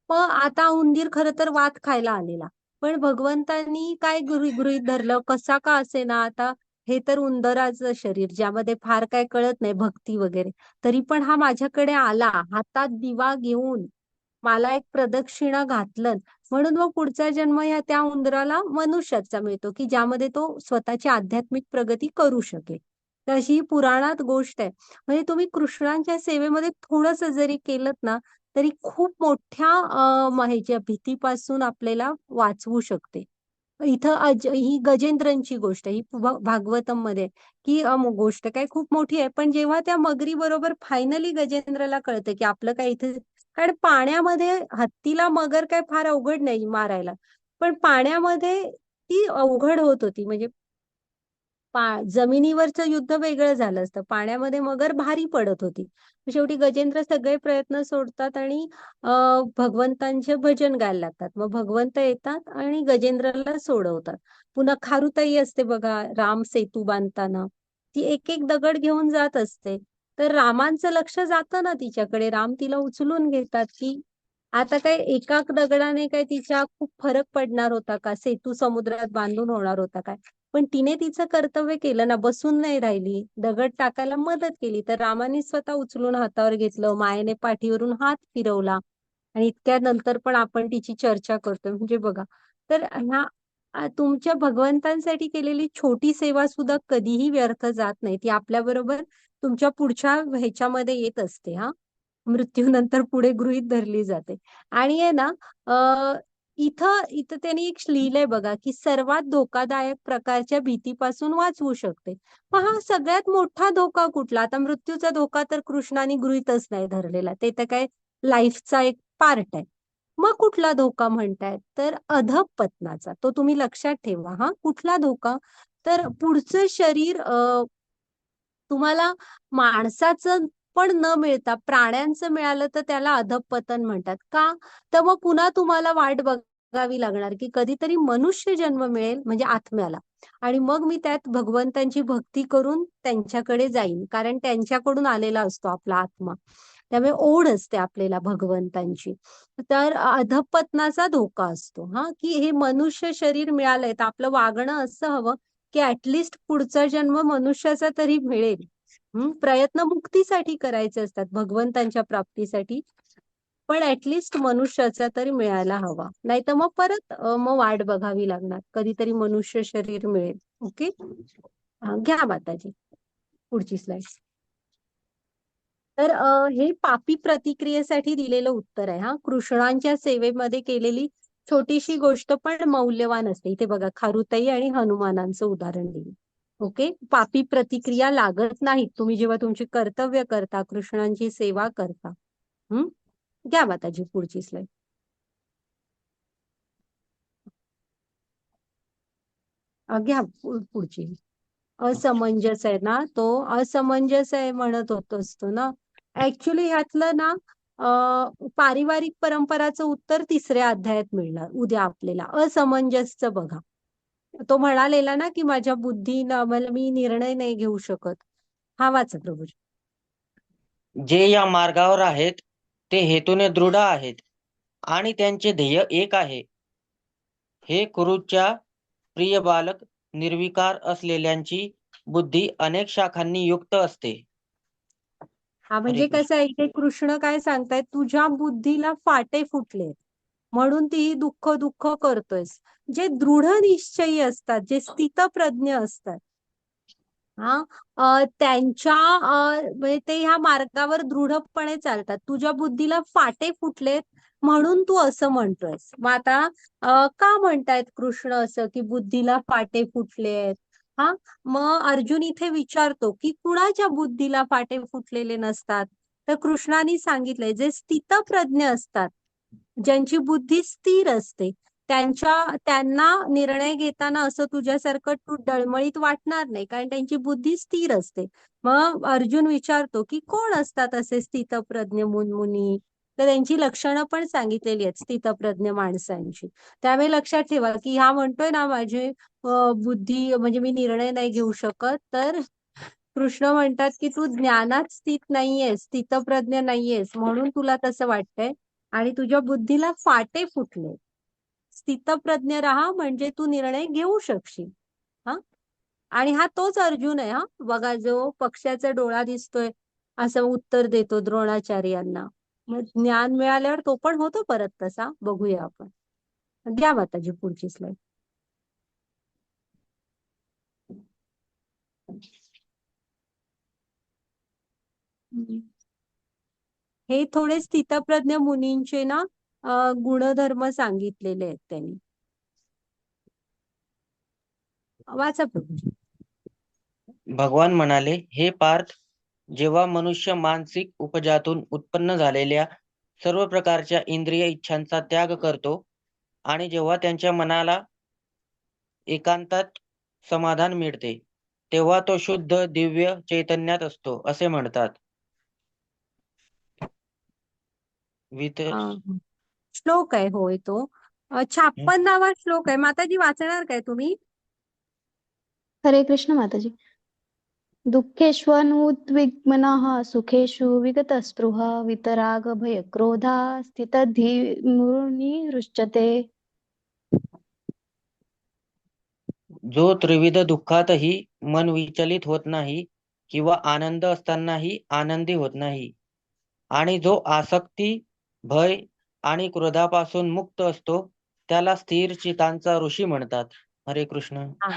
मग आता उंदीर खरं तर वात खायला आलेला, पण भगवंतांनी काय गृहीत धरलं, कसा का असे ना, आता हे तर उंदराचं शरीर, ज्यामध्ये फार काय कळत नाही भक्ती वगैरे, तरी पण हा माझ्याकडे आला हातात दिवा घेऊन, मला एक प्रदक्षिणा घातलं, म्हणून मग पुढचा जन्म या त्या उंदराला मनुष्याचा मिळतो, की ज्यामध्ये तो स्वतःची आध्यात्मिक प्रगती करू शकेल. तर अशी ही पुराणात गोष्ट आहे. म्हणजे तुम्ही कृष्णांच्या सेवेमध्ये थोडस जरी केलं ना, तरी खूप मोठ्या ह्याच्या भीतीपासून आपल्याला वाचवू शकते. इथं ही गजेंद्रांची गोष्ट आहे, ही भागवतम मध्ये आहे, की गोष्ट काय खूप मोठी आहे, पण जेव्हा त्या मगरी बरोबर फायनली गजेंद्रला कळतं की आपलं काय इथे, कारण पाण्यामध्ये हत्तीला मगर काय फार अवघड नाही मारायला, पण पाण्यामध्ये ती अवघड होत होती. म्हणजे जमिनीवरचं युद्ध वेगळं झालं असतं, पाण्यामध्ये मगर भारी पडत होती. शेवटी गजेंद्र सगळे प्रयत्न सोडतात, आणि भगवंतांचे भजन गायला लागतात. मग भगवंत येतात आणि गजेंद्रला सोडवतात. पुन्हा खारुताई असते बघा, राम सेतू बांधताना ती एक एक दगड घेऊन जात असते, तर रामांचं लक्ष जातं ना तिच्याकडे, राम तिला उचलून घेतात, की आता काय एका दगडाने काय तिच्या खूप फरक पडणार होता का, सेतू समुद्रात बांधून होणार होता काय. पण तिने तिचं कर्तव्य केलं ना, बसून नाही राहिली, दगड टाकायला मदत केली, तर रामाने स्वतः उचलून हातावर घेतलं, मायेने पाठीवरून हात फिरवला, आणि इतक्या नंतर पण आपण तिची चर्चा करतोय. म्हणजे बघा, तर ह्या तुमच्या भगवंतांसाठी केलेली छोटी सेवा सुद्धा कधीही व्यर्थ जात नाही, ती आपल्या बरोबर तुमच्या पुढच्या ह्याच्यामध्ये येत असते. हा, मृत्यूनंतर पुढे गृहीत धरली जाते. आणि आहे ना, इथं इथं त्यांनी एक लिहिलंय बघा, की सर्वात धोकादायक प्रकारच्या भीतीपासून वाचवू शकते. मग हा सगळ्यात मोठा धोका कुठला? आता मृत्यूचा धोका तर कृष्णाने गृहीतच नाही धरलेला, ते तर काय लाईफचा एक पार्ट आहे. मग कुठला धोका म्हणतायत, तर अधःपतनाचा. तो तुम्ही लक्षात ठेवा. हा, कुठला धोका, तर पुढचं शरीर तुम्हाला माणसाचं पण न मिळता प्राण्यांचं मिळालं, तर त्याला अधःपतन म्हणतात. का, तर मग पुन्हा तुम्हाला वाट बघावी लागणार, की कधीतरी मनुष्य जन्म मिळेल, म्हणजे आत्म्याला, आणि मग मी त्यात भगवंतांची भक्ती करून त्यांच्याकडे जाईन, कारण त्यांच्याकडून आलेला असतो आपला आत्मा, त्यामुळे ओढ असते आपल्याला भगवंतांची. तर अधःपतनाचा धोका असतो. हा, की हे मनुष्य शरीर मिळालंय, तर आपलं वागणं असं हवं की ऍटलिस्ट पुढचा जन्म मनुष्याचा तरी मिळेल. प्रयत्न मुक्तीसाठी करायचे असतात, भगवंतांच्या प्राप्तीसाठी, पण ऍटलिस्ट मनुष्याचा तरी मिळायला हवा, नाही तर मग परत मग वाट बघावी लागणार, कधीतरी मनुष्य शरीर मिळेल. ओके, घ्या माताजी पुढची स्लाइड. तर हे पापी प्रतिक्रियेसाठी दिलेलं उत्तर आहे. हा, कृष्णांच्या सेवेमध्ये केलेली छोटीशी गोष्ट पण मौल्यवान असते. इथे बघा, खारुताई आणि हनुमानांचं उदाहरण दिलं. ओके, पापी प्रतिक्रिया लागत नाहीत तुम्ही जेव्हा तुमची कर्तव्य करता, कृष्णांची सेवा करता. घ्या माताजी पुढची स्लाइड. घ्या पुढची. असमंजस आहे ना, तो असमंजस आहे म्हणत होतोस तू ना. ऍक्च्युली ह्यातलं ना पारिवारिक परंपराचं उत्तर 3ऱ्या अध्यायात मिळणार उद्या आपल्याला. असमंजसचं बघा. तो म्हणालेला ना की माझ्या बुद्धीनं मला मी निर्णय नाही घेऊ शकत. हा वाचा प्रभूजी. जे या मार्गावर आहेत ते हेतूने दृढ आहेत आणि त्यांचे ध्येय एक आहे. हे कुरुच्या प्रिय बालक, निर्विकार असलेल्यांची बुद्धी अनेक शाखांनी युक्त असते. हा हरे म्हणजे कृष्ण. कसं आहे, इथे कृष्ण काय सांगतायत, तुझ्या बुद्धीला फाटे फुटले म्हणून ती ही दुःख दुःख करतोयस. जे दृढ निश्चयी असतात, जे स्थितप्रज्ञ असतात, हा त्यांच्या म्हणजे ते ह्या मार्गावर दृढपणे चालतात. तुझ्या बुद्धीला फाटे फुटलेत म्हणून तू असं म्हणतोयस. मग आता का म्हणतायत कृष्ण असं की बुद्धीला फाटे फुटलेत? हा मग अर्जुन इथे विचारतो की कुणाच्या बुद्धीला फाटे फुटलेले नसतात? तर कृष्णाने सांगितलंय जे स्थितप्रज्ञ असतात, ज्यांची बुद्धी स्थिर असते, त्यांना निर्णय घेताना असं तुझ्यासारखं तू डळमळीत वाटणार नाही, कारण त्यांची बुद्धी स्थिर असते. मग अर्जुन विचारतो की कोण असतात असे स्थितप्रज्ञ मुनी? तर त्यांची लक्षणं पण सांगितलेली आहेत स्थितप्रज्ञ माणसांची. त्यामुळे लक्षात ठेवा की हा म्हणतोय ना माझी बुद्धी म्हणजे मी निर्णय नाही घेऊ शकत, तर कृष्ण म्हणतात की तू ज्ञानात स्थित नाहीयेस, स्थितप्रज्ञ नाहीयेस, म्हणून तुला तसं वाटतंय आणि तुझ्या बुद्धीला फाटे फुटले. स्थितप्रज्ञ राहा म्हणजे तू निर्णय घेऊ शकशील. हा आणि हा तोच अर्जुन आहे, हा बघा, जो पक्ष्याचा डोळा दिसतोय असं उत्तर देतो द्रोणाचार्यांना. मग ज्ञान मिळाल्यावर तो पण होतो परत तसा. बघूया आपण. द्या माताजी पुढची स्लाइड. हे थोडे स्थितप्रज्ञ मुनींचे ना गुणधर्म सांगितलेले आहेत त्यांनी. वाचा प्रभू. भगवान म्हणाले, हे पार्थ, जेव्हा मनुष्य मानसिक उपजातून उत्पन्न झालेल्या सर्व प्रकारच्या इंद्रिय इच्छांचा त्याग करतो आणि जेव्हा त्यांच्या मनाला एकांतात समाधान मिळते, तेव्हा तो शुद्ध दिव्य चैतन्यात असतो असे म्हणतात. वित श्लोक आहे होय तो. 56वा श्लोक आहे. माताजी वाचणार काय तुम्ही? हरे कृष्ण माताजी. दुःखेष्वनुद्विग्नः सुखेषु विगतस्पृहा वितराग भयक्रोधा स्थितधीर्मुनिरुच्यते. जो त्रिविध दुःखातही मन विचलित होत नाही किंवा आनंद असतानाही आनंदी होत नाही आणि जो आसक्ती, भय आणि क्रोधापासून मुक्त असतो, त्याला स्थिर चितांचा ऋषी म्हणतात. हरे कृष्ण. हा,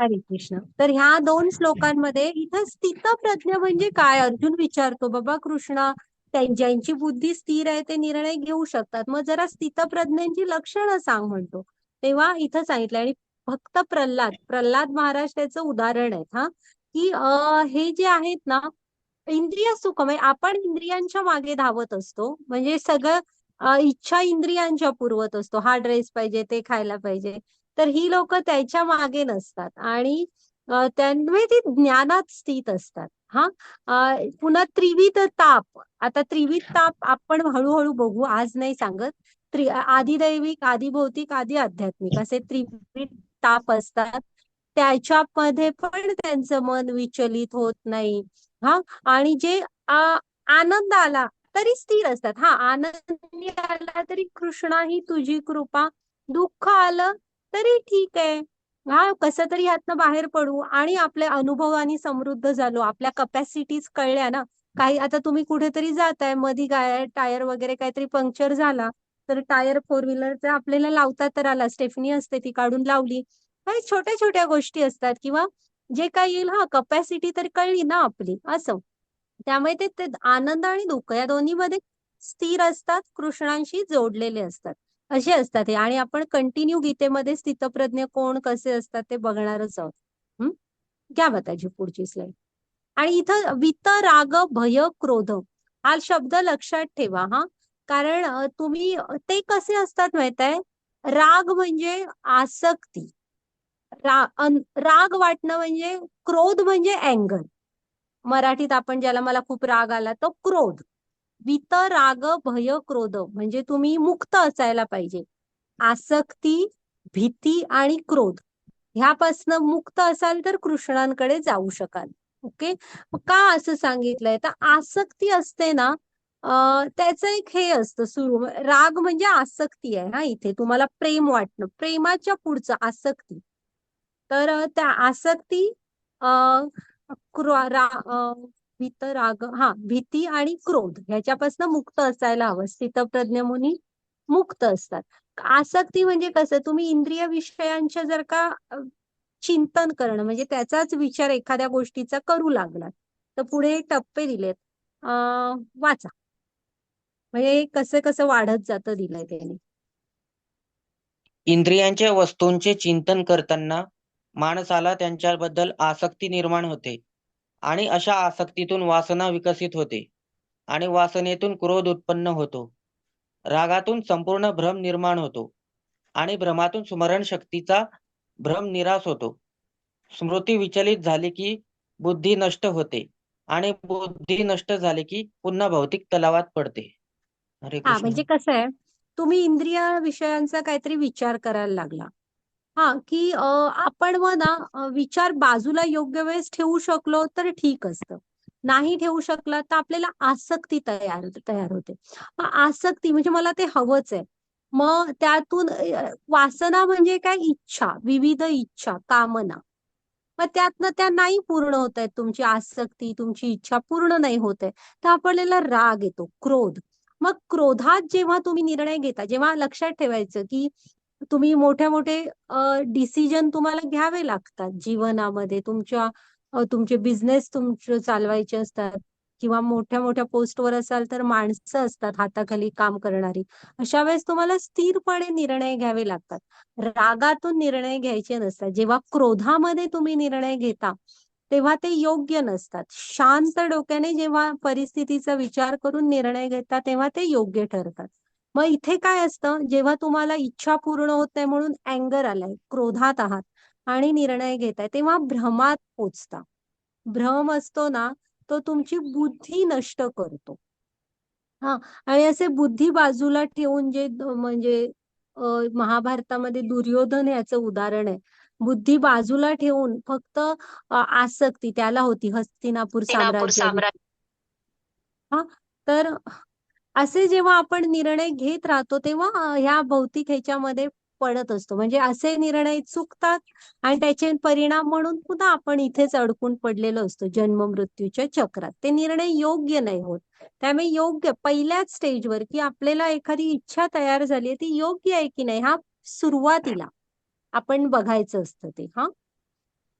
हरे कृष्ण. तर ह्या 2 श्लोकांमध्ये इथं स्थितप्रज्ञ म्हणजे काय अर्जुन विचारतो. बाबा कृष्णा, ज्यांची बुद्धी स्थिर आहे ते निर्णय घेऊ शकतात, मग जरा स्थितप्रज्ञांची लक्षणं सांग म्हणतो. तेव्हा इथं सांगितलं. आणि फक्त प्रल्हाद महाराज त्याचं उदाहरण आहे. हा की हे जे आहेत ना इंद्रिय सुख, म्हणजे आपण इंद्रियांच्या मागे धावत असतो, म्हणजे सगळं इच्छा इंद्रियांच्या पुरवत असतो. हा ड्रेस पाहिजे, ते खायला पाहिजे. तर ही लोक त्याच्या मागे नसतात आणि त्यामुळे ती ज्ञानात स्थित असतात. हा पुन्हा त्रिविध ताप. आता त्रिविध ताप आपण हळूहळू बघू, आज नाही सांगत. आधी दैविक, आधी भौतिक, आधी आध्यात्मिक असे त्रिविध ताप असतात. त्याच्यामध्ये पण त्यांचं मन विचलित होत नाही. हा आणि जे आनंद आला तरी स्थिर असतात. हा आनंद आला तरी कृष्णा ही तुझी कृपा, दुःख आलं तरी ठीक आहे, हा कसं तरी यातनं बाहेर पडू आणि आपल्या अनुभवानी समृद्ध झालो, आपल्या कपॅसिटीज कळल्या ना. काही आता तुम्ही कुठेतरी जाताय, मधी टायर वगैरे काहीतरी पंक्चर झाला, तर टायर 4 व्हीलरचा आपल्याला लावता तर आला, स्टेफनी असते ती काढून लावली. काही छोट्या छोट्या गोष्टी असतात किंवा जे काही येईल, हा कपॅसिटी तर कळली ना आपली असं. त्यामुळे ते आनंद आणि दुःख या दोन्हीमध्ये स्थिर असतात, कृष्णांशी जोडलेले असतात, असे असतात हे. आणि आपण कंटिन्यू गीतेमध्ये स्थितप्रज्ञ कोण कसे असतात ते बघणारच आहोत. घ्या बताजी पुढची स्लाइड. आणि इथं वित, राग, भय, क्रोध हा शब्द लक्षात ठेवा. हा कारण तुम्ही ते कसे असतात माहित आहे? राग म्हणजे आसक्ती, राग वाटणं म्हणजे क्रोध म्हणजे अँगर. मराठीत आपण ज्याला मला खूप राग आला तो क्रोध. वित राग भय क्रोध म्हणजे तुम्ही मुक्त असायला पाहिजे. आसक्ती, भीती आणि क्रोध ह्यापासनं मुक्त असाल तर कृष्णांकडे जाऊ शकाल. ओके. का असं सांगितलंय तर आसक्ती असते ना, त्याचं एक हे असतं सुरू. राग म्हणजे आसक्ती आहे हा. इथे तुम्हाला प्रेम वाटणं, प्रेमाच्या पुढचं आसक्ती. तर त्या आसक्ती अ भीत राग हा भीती आणि क्रोध ह्याच्यापासून मुक्त असायला हवं. स्थितप्रज्ञ मुनी मुक्त असतात. आसक्ती म्हणजे कसं तुम्ही इंद्रिय विषयांच्या जर का चिंतन करणं म्हणजे त्याचाच विचार एखाद्या गोष्टीचा करू लागला तर पुढे टप्पे दिलेत. वाचा म्हणजे कसं कसं वाढत जातं दिलंय त्याने. इंद्रियांच्या वस्तूंचे चिंतन करताना माणसाला त्यांच्याबद्दल आसक्ती निर्माण होते आणि अशा आसक्तीतून वासना विकसित होते आणि वासनेतून क्रोध उत्पन्न होतो. रागातून संपूर्ण भ्रम निर्माण होतो आणि भ्रमातून स्मरणशक्तीचा भ्रम निराश होतो. स्मृती विचलित झाली की बुद्धी नष्ट होते आणि बुद्धी नष्ट झाली की पुन्हा भौतिक तलावात पडते. हरे हा कृष्ण. म्हणजे कसं आहे तुम्ही इंद्रिय विषयांचा काहीतरी विचार करायला लागला. हा की आपण मग ना विचार बाजूला योग्य वेळेस ठेवू शकलो तर ठीक असतं. नाही ठेवू शकला तर आपल्याला आसक्ती तयार होते. मग आसक्ती म्हणजे मला ते हवंच आहे. मग त्यातून वासना म्हणजे काय इच्छा, विविध इच्छा, कामना. मग त्यातनं त्या नाही पूर्ण होत आहेत. तुमची आसक्ती, तुमची इच्छा पूर्ण नाही होत आहे. तर आपल्याला राग येतो, क्रोध. मग क्रोधात जेव्हा तुम्ही निर्णय घेता, जेव्हा लक्षात ठेवायचं की तुम्ही मोठे मोठे डिसिजन तुम्हाला घ्यावे लागतात जीवनामध्ये. तुमचे बिझनेस तुमचे चालवायचे असतात किंवा मोठ्या मोठ्या पोस्टवर असाल तर माणसं असतात हाताखाली काम करणारी. अशा वेळेस तुम्हाला स्थिरपणे निर्णय घ्यावे लागतात. रागातून निर्णय घ्यायचे नसतात. जेव्हा क्रोधामध्ये तुम्ही निर्णय घेता तेव्हा ते योग्य नसतात. शांत डोक्याने जेव्हा परिस्थितीचा विचार करून निर्णय घेता तेव्हा ते योग्य ठरतात. मग इथे काय असतं जेव्हा तुम्हाला इच्छा पूर्ण होत नाही म्हणून अँगर आलाय, क्रोधात आहात आणि निर्णय घेताय तेव्हा भ्रमात पोचता. भ्रम असतो ना तो तुमची बुद्धी नष्ट करतो. हा आणि असे बुद्धी बाजूला ठेवून जे म्हणजे महाभारतामध्ये दुर्योधन याचं उदाहरण आहे. बुद्धी बाजूला ठेवून फक्त आसक्ती त्याला होती हस्तिनापूर हस्तिनापूर साम्राज्याविषयी. साम्राज्य. हा तर असे जेव्हा आपण निर्णय घेत राहतो तेव्हा ह्या भौतिक ह्याच्यामध्ये पडत असतो. म्हणजे असे निर्णय चुकतात आणि त्याचे परिणाम म्हणून पुन्हा आपण इथेच अडकून पडलेलो असतो जन्म मृत्यूच्या चक्रात. ते निर्णय योग्य नाही होत. त्यामुळे योग्य पहिल्याच स्टेजवर की आपल्याला एखादी इच्छा तयार झाली ती योग्य आहे की नाही हा सुरुवातीला आपण बघायचं असतं ते. हा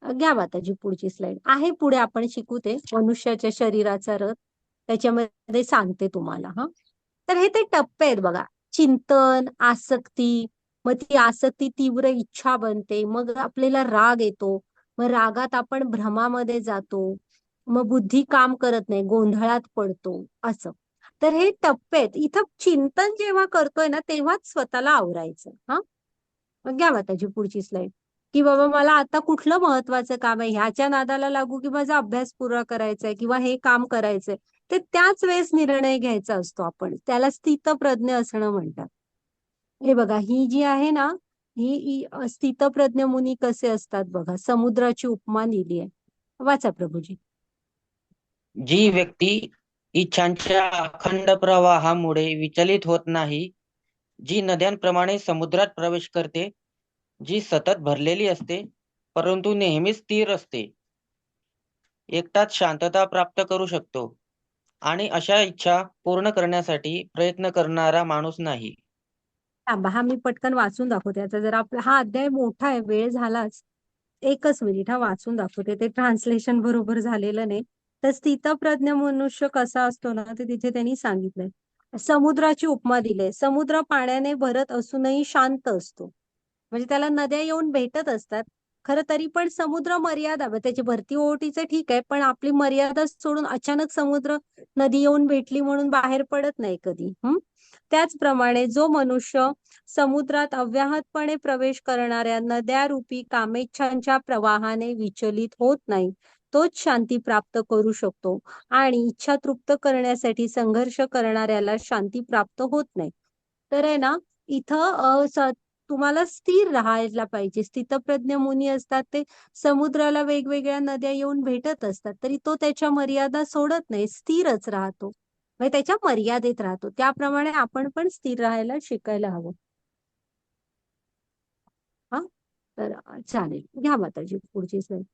घ्या माताजी पुढची स्लाइड आहे. पुढे आपण शिकू ते मनुष्याच्या शरीराचा रथ त्याच्यामध्ये सांगते तुम्हाला. हा तर हे ते टप्पे आहेत बघा. चिंतन, आसक्ती, मग ती आसक्ती तीव्र इच्छा बनते, मग आपल्याला राग येतो, मग रागात आपण भ्रमामध्ये जातो, मग बुद्धी काम करत नाही, गोंधळात पडतो असं. तर हे टप्पे आहेत. इथं चिंतन जेव्हा करतोय ना तेव्हाच स्वतःला आवरायचं. हा मग घ्या माताजी पुढची स्लाइड की बाबा मला आता कुठलं महत्वाचं काम आहे ह्याच्या नादाला लागू की माझा अभ्यास पूर्ण करायचा आहे किंवा हे काम करायचंय ते त्याच वेळेस निर्णय घ्यायचा असतो. आपण त्याला स्थितप्रज्ञ असणं म्हणतात. हे बघा ही जी आहे ना ही स्थितप्रज्ञ मुनी कसे असतात बघा. समुद्राची उपमा दिली आहे. वाचा प्रभूजी. जी व्यक्ती इच्छांच्या अखंड प्रवाहामुळे विचलित होत नाही, जी नद्यांप्रमाणे समुद्रात प्रवेश करते, जी सतत भरलेली असते परंतु नेहमी स्थिर असते, एकटाच शांतता प्राप्त करू शकतो आणि अशा इच्छा पूर्ण करण्यासाठी प्रयत्न करणारा माणूस नाही. थांबा हा मी पटकन वाचून दाखवते. आता जर आपला हा अध्याय मोठा आहे वेळ झालाच. एकच मिनिट हा वाचून दाखवते. ते ट्रान्सलेशन बरोबर झालेलं नाही. तर स्थितप्रज्ञ मनुष्य कसा असतो ना ते तिथे त्यांनी सांगितलंय. समुद्राची उपमा दिली. समुद्र पाण्याने भरत असूनही शांत असतो. म्हणजे त्याला नद्या येऊन भेटत असतात. खरं तरी पण समुद्र मर्यादा त्याची भरती ओहोटीचं ठीक आहे पण आपली मर्यादा सोडून अचानक समुद्र नदी येऊन भेटली म्हणून बाहेर पडत नाही कधी. त्याचप्रमाणे जो मनुष्य समुद्रात अव्याहतपणे प्रवेश करणाऱ्या नद्यारूपी कामेच्छांच्या प्रवाहाने विचलित होत नाही, तोच शांती प्राप्त करू शकतो. आणि इच्छा तृप्त करण्यासाठी संघर्ष करणाऱ्याला शांती प्राप्त होत नाही. तर आहे ना, इथं तुम्हाला स्थिर राहायला पाहिजे. स्थितप्रज्ञ मुनी असतात ते समुद्राला वेगवेगळ्या नद्या येऊन भेटत असतात, तरी तो त्याच्या मर्यादा सोडत नाही, स्थिरच राहतो. म्हणजे त्याच्या मर्यादेत राहतो. त्याप्रमाणे आपण पण स्थिर राहायला शिकायला हवं. हा, तर चालेल. घ्या माताजी पुढची स्लाईड.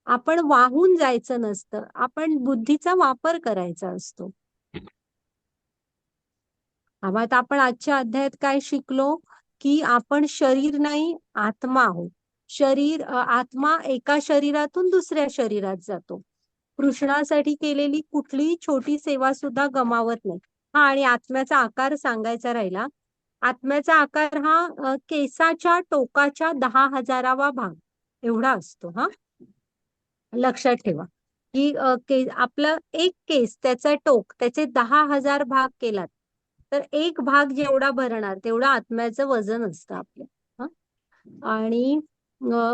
आपण वाहून जायचं नसतं, आपण बुद्धीचा वापर करायचा असतो. आता आपण आजच्या अध्यायात काय शिकलो, की आपण शरीर नाही आत्मा आहोत. आत्मा एका शरीरातून दुसऱ्या शरीरात जातो. कृष्णासाठी केलेली कुठलीही छोटी सेवा सुद्धा गमावत नाही. हा, आणि आत्म्याचा आकार सांगायचा राहिला. आत्म्याचा आकार हा केसाच्या टोकाच्या 10,000वा भाग एवढा असतो. हा, लक्षात ठेवा की आपलं एक केस, त्याचा टोक, त्याचे 10,000 भाग केलात तर एक भाग जेवढा भरणार तेवढं आत्म्याचं वजन असतं आपलं. आणि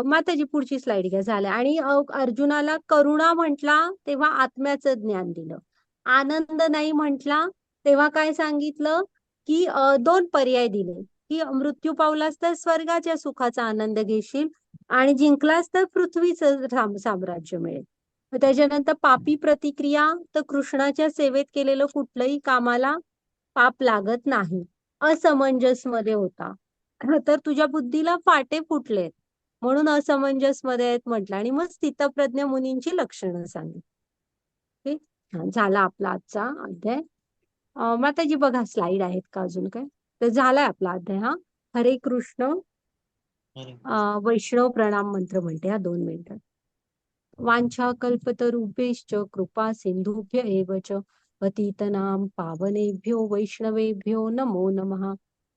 माताजी पुढची स्लाइड घ्या. झाल्या. आणि अर्जुनाला करुणा म्हटला तेव्हा आत्म्याचं ज्ञान दिलं. आनंद नाही म्हटला तेव्हा काय सांगितलं, की 2 पर्याय दिले, की मृत्यू पावलास तर स्वर्गाच्या सुखाचा आनंद घेशील आणि जिंकलास तर पृथ्वीचं साम्राज्य मिळेल. त्याच्यानंतर पापी प्रतिक्रिया, तर कृष्णाच्या सेवेत केलेलं कुठलंही कामाला पाप लागत नाही. असमंजस मध्ये होता, तर तुझ्या बुद्धीला फाटे फुटलेत म्हणून असमंजस मध्ये आहेत म्हटलं. आणि मग स्थितप्रज्ञ मुनींची लक्षणं सांगितली. झाला आपला आजचा अध्याय. माताजी बघा स्लाइड आहेत का अजून काय? तर झालाय आपला अध्याय. हा, हरे कृष्ण. वैष्णव प्रणाम मंत्र म्हणते. 2 मिनिटं. वांछा कल्पतरुभ्यश्च कृपा सिंधुभ्य एव च पतितनां पावनेभ्यो वैष्णवेभ्यो नमो नमः.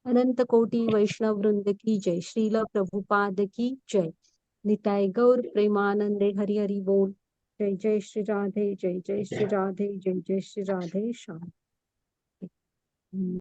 अनंत कोटि वैष्णव वृंद की जय. श्रील प्रभुपाद की जय. निताय गौर प्रेमानंदे. हरि हरि बोल. जय जय श्री राधे, जय जय श्री राधे, जय जय श्री राधे श्याम.